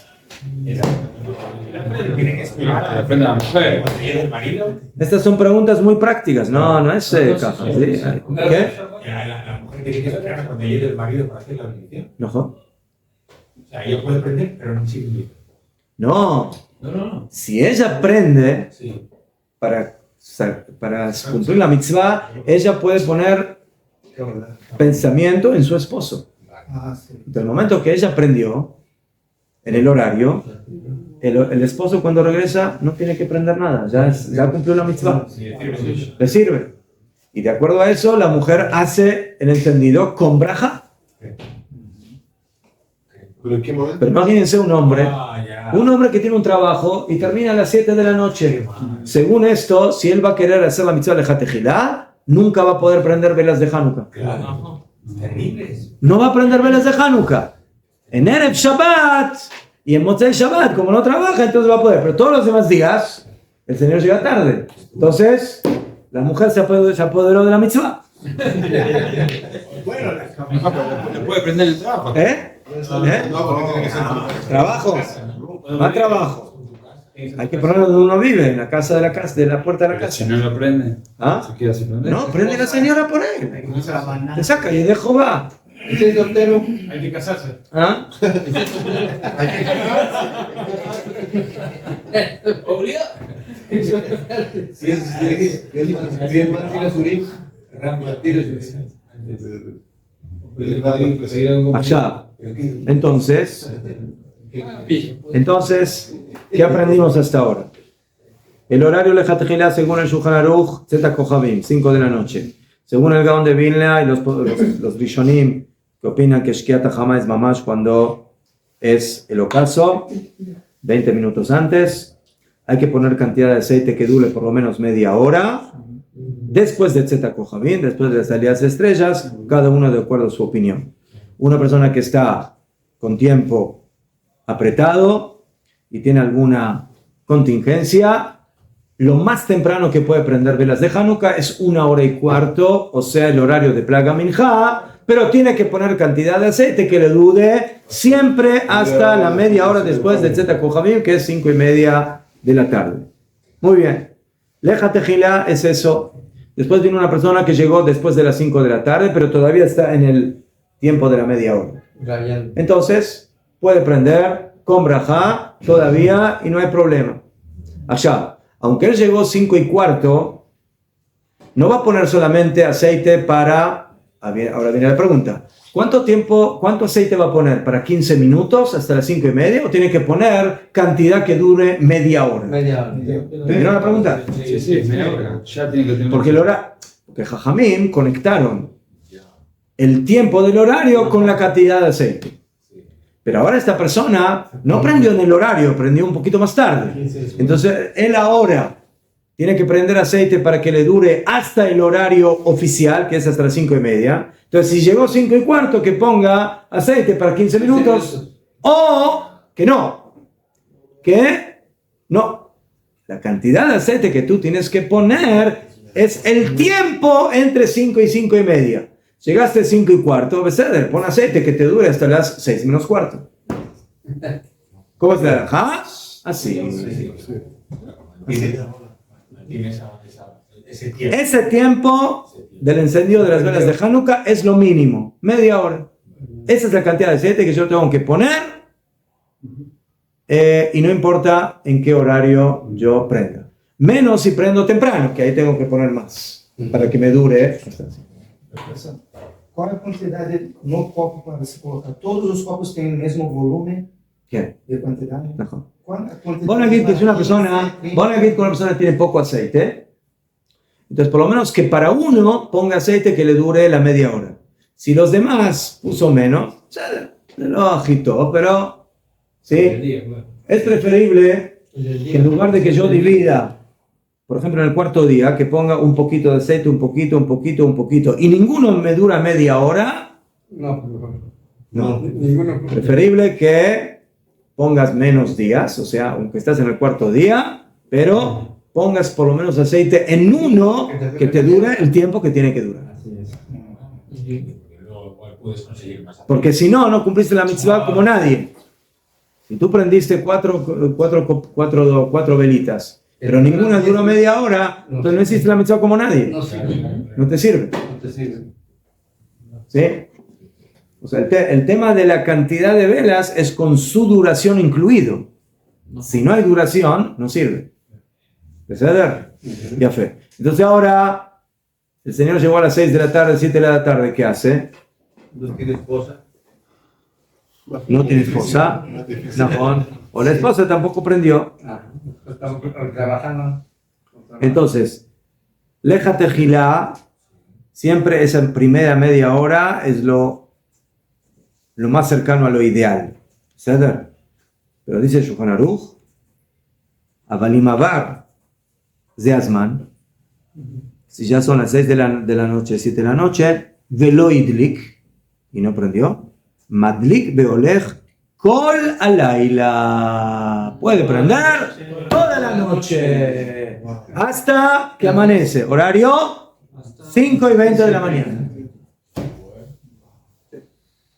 Depende de la mujer. Estas son preguntas muy prácticas. No es caja. ¿Sí? ¿Qué? La mujer tiene que esperar cuando llegue el marido para hacer la bendición. No. O sea, ella puede prender, pero no sigue. No. Si ella prende para cumplir la mitzvah, ella puede poner pensamiento en su esposo. Del momento que ella prendió en el horario, el esposo cuando regresa no tiene que prender nada, ya cumplió la mitzvah, le sirve. Y de acuerdo a eso, la mujer hace el entendido con braja. ¿Pero en qué momento? Pero imagínense un hombre que tiene un trabajo y termina a las 7 de la noche. Según esto, si él va a querer hacer la mitzvah de Hatejilá, nunca va a poder prender velas de Hanukkah. Claro. Terribles. No va a prender velas de Hanukkah. En Erev Shabbat y en Motzei Shabbat, como no trabaja, entonces va a poder. Pero todos los demás días, el Señor llega tarde. Entonces, la mujer se apoderó de la mitzvah. Bueno, Le puede prender el trabajo. No, porque tiene que ser Trabajo. Más trabajo. Hay que ponerlo donde uno vive, en la casa de la puerta de la Si casa. no lo prende, ¿Ah? se queda sin prender. No, prende la señora por él. Te saca y de Jehová. ¿Usted es soltero? Hay que casarse. ¿Ah? Obligado. Si es más tira Surim, tira Allá. Entonces, ¿qué aprendimos hasta ahora? El horario Leja Tejilá según el Shulchan Aruch, Zeta Kohavim, 5 de la noche. Según el Gaón de Vilna y los Rishonim, que opinan que Shkiat HaHama es mamash cuando es el ocaso, 20 minutos antes. Hay que poner cantidad de aceite que dure por lo menos media hora. Después de Zeta Kohavim, después de las salidas de estrellas, cada uno de acuerdo a su opinión. Una persona que está con tiempo apretado y tiene alguna contingencia, lo más temprano que puede prender velas de Hanukkah es 1 hora y cuarto, o sea, el horario de Plaga Minjá, pero tiene que poner cantidad de aceite que le dure siempre hasta la media hora después de Zeta Kohavim, que es 5:30 de la tarde. Muy bien. Leja Tejilá es eso. Después viene una persona que llegó después de las 5 de la tarde, pero todavía está en el tiempo de la media hora. Entonces, puede prender con brajá todavía y no hay problema. Allá, aunque él llegó 5:15, no va a poner solamente aceite para... Ahora viene la pregunta. ¿Cuánto aceite va a poner? ¿Para 15 minutos hasta las 5:30? ¿O tiene que poner cantidad que dure media hora? ¿Vieron la pregunta? Sí, media hora. Ya tiene que tener. Porque Jajamim conectaron el tiempo del horario con la cantidad de aceite. Pero ahora esta persona no prendió en el horario, prendió un poquito más tarde. Entonces, él ahora tiene que prender aceite para que le dure hasta el horario oficial, que es hasta las 5:30. Entonces, si llegó 5:15, que ponga aceite para 15 minutos. O que no. Que no. La cantidad de aceite que tú tienes que poner es el tiempo entre 5 y 5 y media. Llegaste a 5 y cuarto, Beseder, pon aceite que te dure hasta las 6 menos cuarto. ¿Cómo es la halajá? Así. Ese tiempo del encendido de las velas de Hanukkah es lo mínimo, media hora. Esa es la cantidad de aceite que yo tengo que poner y no importa en qué horario yo prenda. Menos si prendo temprano, que ahí tengo que poner más para que me dure. Qual é a quantidade no copo para você colocar? Todos os copos têm o mesmo volume ¿Qué? de quantidade? Mejor. Qual a quantidade? Van a ver que una persona tiene poco aceite, entonces por lo menos que para uno ponga aceite que le dure la media hora. Si los demás puso menos, lo agitó, pero ¿sí? Es preferible que en lugar de que yo divida, por ejemplo en el cuarto día, que ponga un poquito de aceite, un poquito, y ninguno me dura media hora, no. Preferible que pongas menos días, o sea, aunque estás en el cuarto día, pero pongas por lo menos aceite en uno que te dure el tiempo que tiene que durar. Porque si no, no cumpliste la mitzvah como nadie. Si tú prendiste cuatro velitas, pero ninguna duró media hora, entonces no hiciste la mitzvah como nadie. No te sirve. ¿Sí? O sea, el tema de la cantidad de velas es con su duración incluido. Si no hay duración, no sirve. ¿Beseder? Ya fe. Entonces ahora, el señor llegó a las 6 de la tarde, 7 de la tarde, ¿qué hace? No tiene esposa. No tiene esposa. No, o la esposa tampoco prendió. Estamos trabajando. Entonces, Leja Tejilá, siempre esa primera media hora es lo más cercano a lo ideal. ¿Ceder? Pero dice el Shulchan Aruch, Avalimavar Zeazman, si ya son las 6 de la noche, 7 de la noche, Velo Idlik, y no prendió, Madlik Beolech Kol Alayla, puede prender toda la noche, hasta que amanece, horario 5 y 20 de la mañana.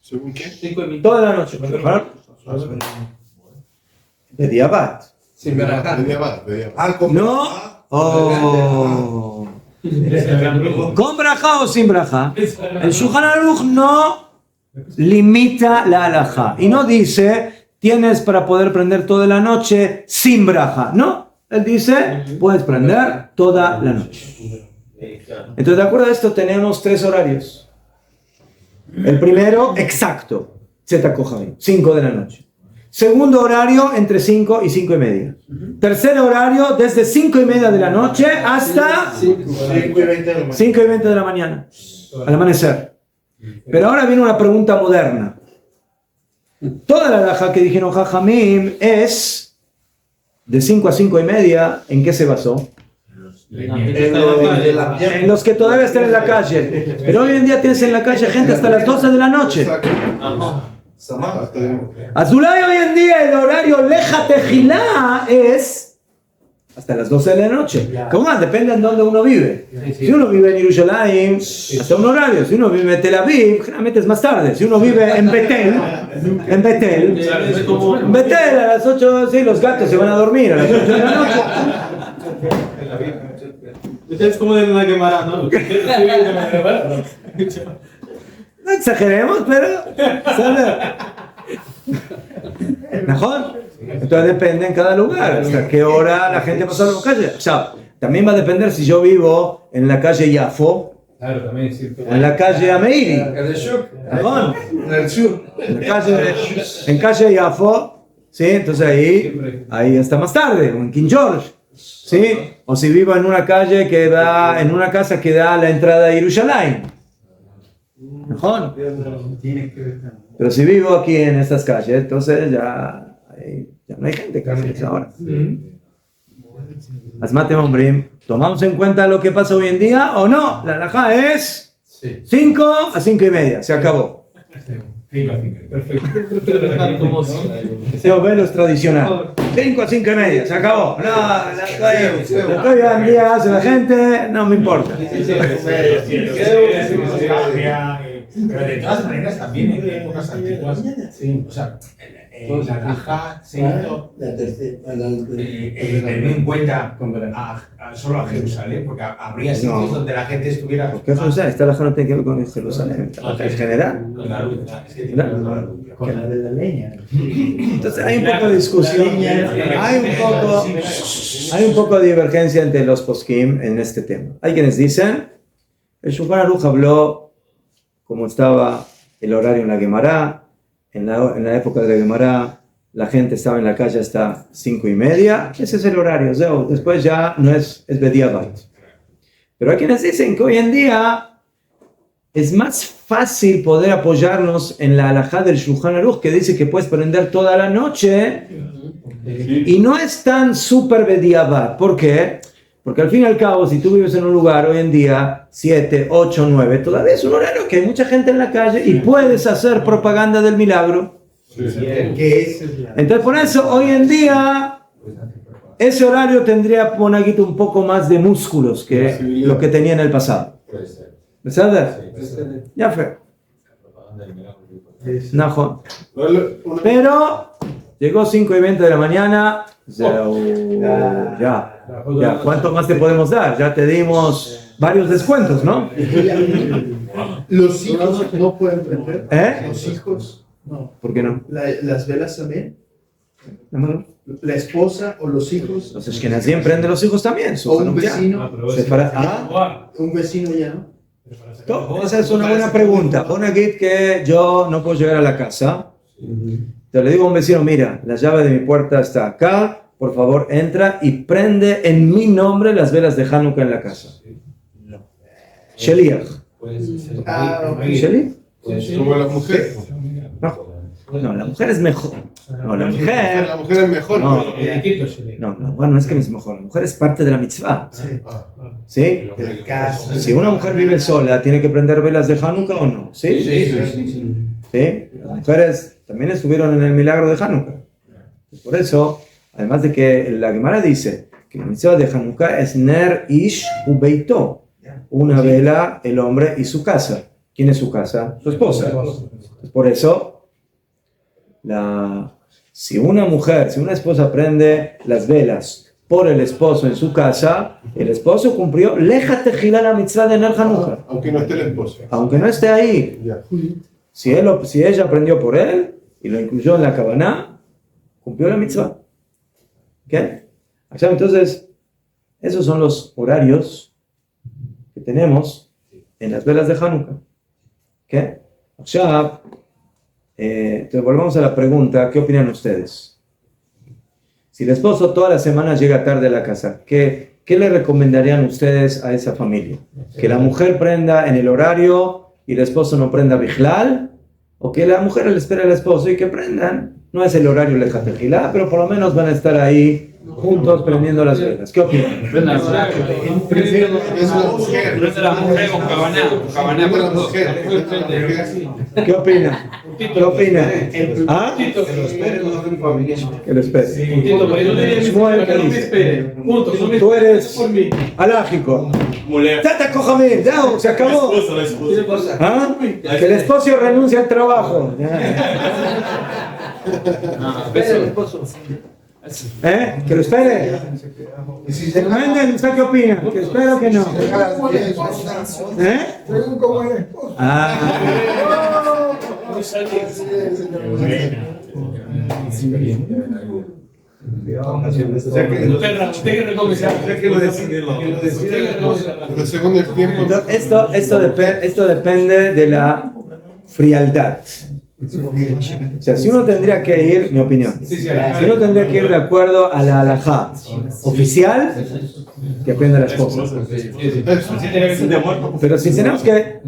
¿Según qué? Toda la noche, de Diabat. Sin barajar. De día va. No, con braja o sin braja. El Shulchan Aruch no limita la halajá y no dice tienes para poder prender toda la noche sin braja. No, él dice puedes prender toda la noche. Entonces, de acuerdo a esto, tenemos 3 horarios. El primero, exacto, Zeta Kohavim, 5 de la noche. Segundo horario, entre 5 y 5 y media. Tercer horario, desde 5 y media de la noche hasta 5 y 20 de la mañana, al amanecer. Pero ahora viene una pregunta moderna. Toda la halajá que dijeron Jajamim es de 5 a 5 y media. ¿En qué se basó? En los que todavía están en la calle. Pero hoy en día tienes en la calle gente hasta las 12 de la noche. Azulay hoy en día el horario Leja Tejilá es hasta las 12 de la noche. ¿Cómo más? Depende de dónde uno vive. Si uno vive en Jerusalén, hasta un horario. Si uno vive en Tel Aviv, generalmente es más tarde. Si uno vive en Betel, a las 8, sí, los gatos se van a dormir a las 8 de la noche. Es como de una quemada, ¿no? No exageremos, pero ¿sabes? ¿Mejor? Entonces depende en cada lugar hasta qué hora la gente pasa por la calle. O sea, también va a depender si yo vivo en la calle Yafo o en la calle Ameiri. ¿Mejor? En calle Yafo, ¿sí? Entonces ahí está más tarde, o en King George, ¿sí? O si vivo en una calle que da, en una casa que da la entrada a Jerusalén. Mejor. Pero si vivo aquí en estas calles, entonces ya no hay gente casi a esa hora. Asmate Mombrim, ¿tomamos en cuenta lo que pasa hoy en día o no? La halajá es 5 a 5 y media, se acabó. Perfecto. Ese ovelo es tradicional. 5 a 5 y media, se acabó. No, la estoy hoy en día hace la gente, no me importa. Pero de todas maneras también en épocas antiguas, o sea, la Rajá se hizo teniendo en cuenta solo a Jerusalén, porque habría sitios donde la gente estuviera. ¿Por qué Jerusalén? Esta laja no tiene que ver con Jerusalén, en general. Con la de la leña. Entonces hay un poco de discusión, hay un poco de divergencia entre los poskim en este tema. Hay quienes dicen, el Shulchan Aruch habló como estaba el horario en la Gemara. En la época de la Gemara, la gente estaba en la calle hasta 5 y media. Ese es el horario. Después ya no es Bediabat. Pero hay quienes dicen que hoy en día es más fácil poder apoyarnos en la halajá del Shulchan Aruch, que dice que puedes prender toda la noche y no es tan súper Bediabat. ¿Por qué? Porque al fin y al cabo, si tú vives en un lugar hoy en día, 7, 8, 9, todavía es un horario que hay mucha gente en la calle y puedes hacer propaganda del milagro. Entonces, por eso, hoy en día, ese horario tendría, Monaguito, un poco más de músculos que lo que tenía en el pasado. ¿Verdad? Ya fue. No, pero llegó 5 y 20 de la mañana. Ya. ¿Cuánto más te podemos dar? Ya te dimos varios descuentos, ¿no? Los hijos no pueden prender. Los hijos, no. ¿Por qué no? Las velas también. La esposa o los hijos. Los Ashkenazim prenden los hijos también. O un vecino. Un vecino ya no. Esa es una buena pregunta. Pon aquí que yo no puedo llegar a la casa. Te le digo a un vecino, mira, la llave de mi puerta está acá. Por favor, entra y prende en mi nombre las velas de Hanukkah en la casa. Sheliach. ¿Sheliach? Como la mujer. No, la mujer es mejor. No, la mujer es mejor. No, no es que es mejor. La mujer es parte de la mitzvah. ¿Sí? Si una mujer vive sola, ¿tiene que prender velas de Hanukkah o no? ¿Sí? Las mujeres también estuvieron en el milagro de Hanukkah. Por eso, además de que la Gemara dice que la mitzvah de Hanukkah es Ner Ish Ubeito, una vela, el hombre y su casa. ¿Quién es su casa? Su esposa. Por eso, si una esposa prende las velas por el esposo en su casa, el esposo cumplió Leja Tejila la mitzvah de Ner Hanukkah. Aunque no esté el esposo. Aunque no esté ahí. Si ella aprendió por él y lo incluyó en la Kavaná, cumplió la mitzvah. ¿Qué? Entonces, esos son los horarios que tenemos en las velas de Hanukkah. ¿Qué? Entonces volvamos a la pregunta, ¿qué opinan ustedes? Si el esposo toda la semana llega tarde a la casa, ¿qué le recomendarían ustedes a esa familia? ¿Que la mujer prenda en el horario y el esposo no prenda bijlal? ¿O que la mujer le espere al esposo y que prendan? No es el horario de Tejilá, pero por lo menos van a estar ahí juntos prendiendo las velas. ¿Qué opinan? Es la mujer con cabaná con la mujer. ¿Qué opinan? ¿Qué opinan? ¿Ah? Que lo espere los dos familias. Que lo espere. Shmuel, que no me espere. Tú eres alágico. Tata Kojamim, ya, se acabó. ¿Ah? Que el esposo renuncie al trabajo. Que lo espere. Depende, ¿usted qué opina? ¿Que espere o que no? Esto depende de la frialdad. O sea, si uno tendría que ir, mi opinión, si uno tendría que ir de acuerdo a la halajá oficial, que aprenda la esposa. Pero si tenemos que,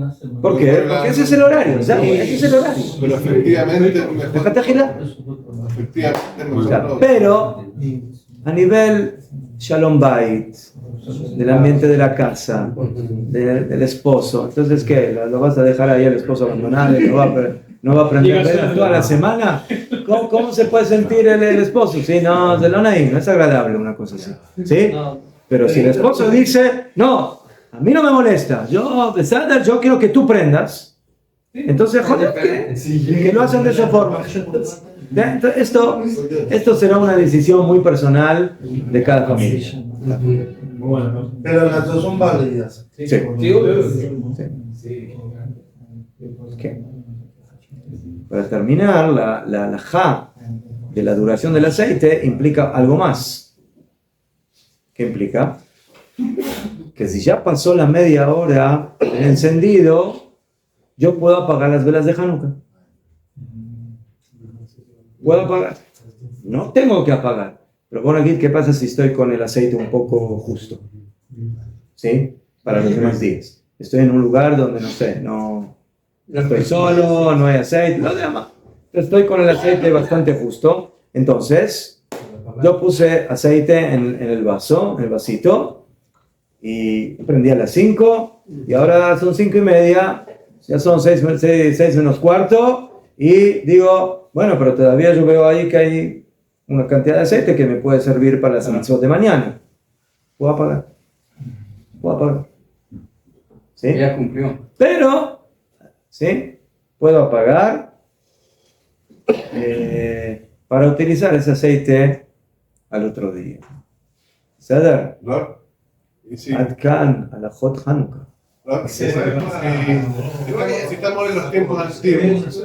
¿por qué? Porque ese es el horario, ¿sabes? Ese es el horario. Pero efectivamente pero a nivel Shalom Bait, del ambiente de la casa, del esposo, entonces ¿qué? ¿Lo vas a dejar ahí al esposo abandonado? ¿No va a prender velas toda la semana? ¿Cómo se puede sentir el esposo? Sí, no, de lo no es agradable una cosa así. ¿Sí? Pero si el esposo dice, no, a mí no me molesta, yo quiero que tú prendas, entonces joder, que lo hacen de esa forma. Entonces, esto será una decisión muy personal de cada familia. Pero las dos son válidas. Sí. ¿Qué? Para terminar, la halajá de la duración del aceite implica algo más. ¿Qué implica? Que si ya pasó la media hora del encendido, yo puedo apagar las velas de Hanukkah. Puedo apagar. No tengo que apagar. Pero bueno, aquí, ¿qué pasa si estoy con el aceite un poco justo? ¿Sí? Para los demás días. Estoy en un lugar donde, no sé, no estoy solo, no hay aceite, lo demás. Estoy con el aceite bastante justo. Entonces, yo puse aceite en el vaso, en el vasito, y prendí a las 5, y ahora son 5:30, ya son 6 menos cuarto, y digo, bueno, pero todavía yo veo ahí que hay una cantidad de aceite que me puede servir para las mitzvot de mañana. Puedo apagar. ¿Sí? Ya cumplió. Pero, ¿sí? Puedo apagar para utilizar ese aceite al otro día. ¿Sadar? ¿No? Y sí. Adkan, alajot Hanukkah. ¿No? Si estamos en los tiempos antiguos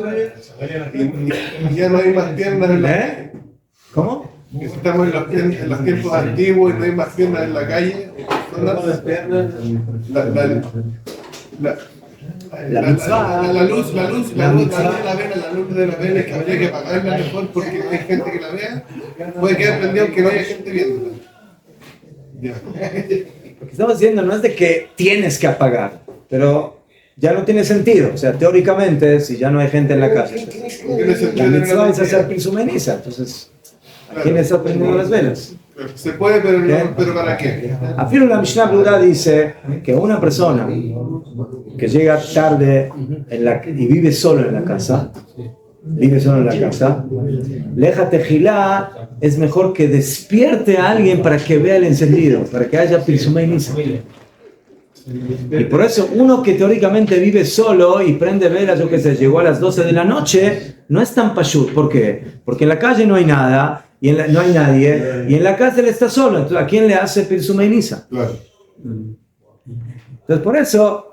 y ya no hay más tiendas en la calle. ¿Cómo? Si estamos en los tiempos antiguos y no hay más tiendas en la calle, la luz de la vela que habría que apagarla mejor porque no hay gente que la vea, puede quedar prendido aunque no haya gente viéndola. Ya. Lo que estamos diciendo no es de que tienes que apagar, pero ya no tiene sentido. O sea, teóricamente, si ya no hay gente en la casa, la mitzvah es hacer pirsumeniza. Entonces, ¿a quién está prendiendo las velas? Se puede, pero no, pero ¿para qué? Afirma la Mishnah Brura dice que una persona que llega tarde y vive solo en la casa, leja tejilá, es mejor que despierte a alguien para que vea el encendido, para que haya pirsumei nisa. Y por eso uno que teóricamente vive solo y prende velas, yo que sé, llegó a las 12 de la noche, no es tan pashut. ¿Por qué? Porque en la calle no hay nada, y no hay nadie, y en la casa él está solo. Entonces, ¿a quién le hace pirsumei nisa? Claro. Entonces, por eso...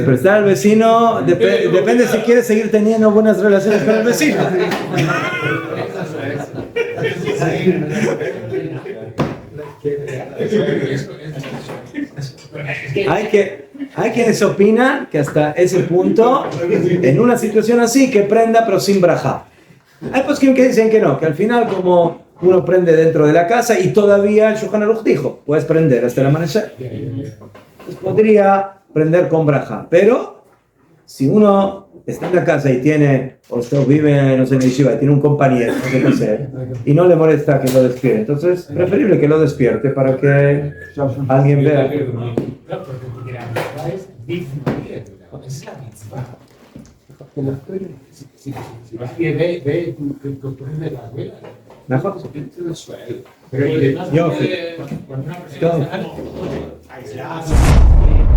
Prestar al vecino depende si quiere seguir teniendo buenas relaciones con el vecino. Hay quienes opinan que hasta ese punto, en una situación así, que prenda pero sin brajá. Hay pues que dicen que no, que al final como uno prende dentro de la casa y todavía el Shulchan Aruch dijo, puedes prender hasta el amanecer. Entonces podría prender con brajá, pero si uno está en la casa y tiene, o vive, no sé, en Yeshiva, y tiene un compañero, no sé qué hacer, y no le molesta que lo despierte, entonces es preferible que lo despierte para que alguien vea. Mejor. Pero y además, Yofi. cuando una persona Go.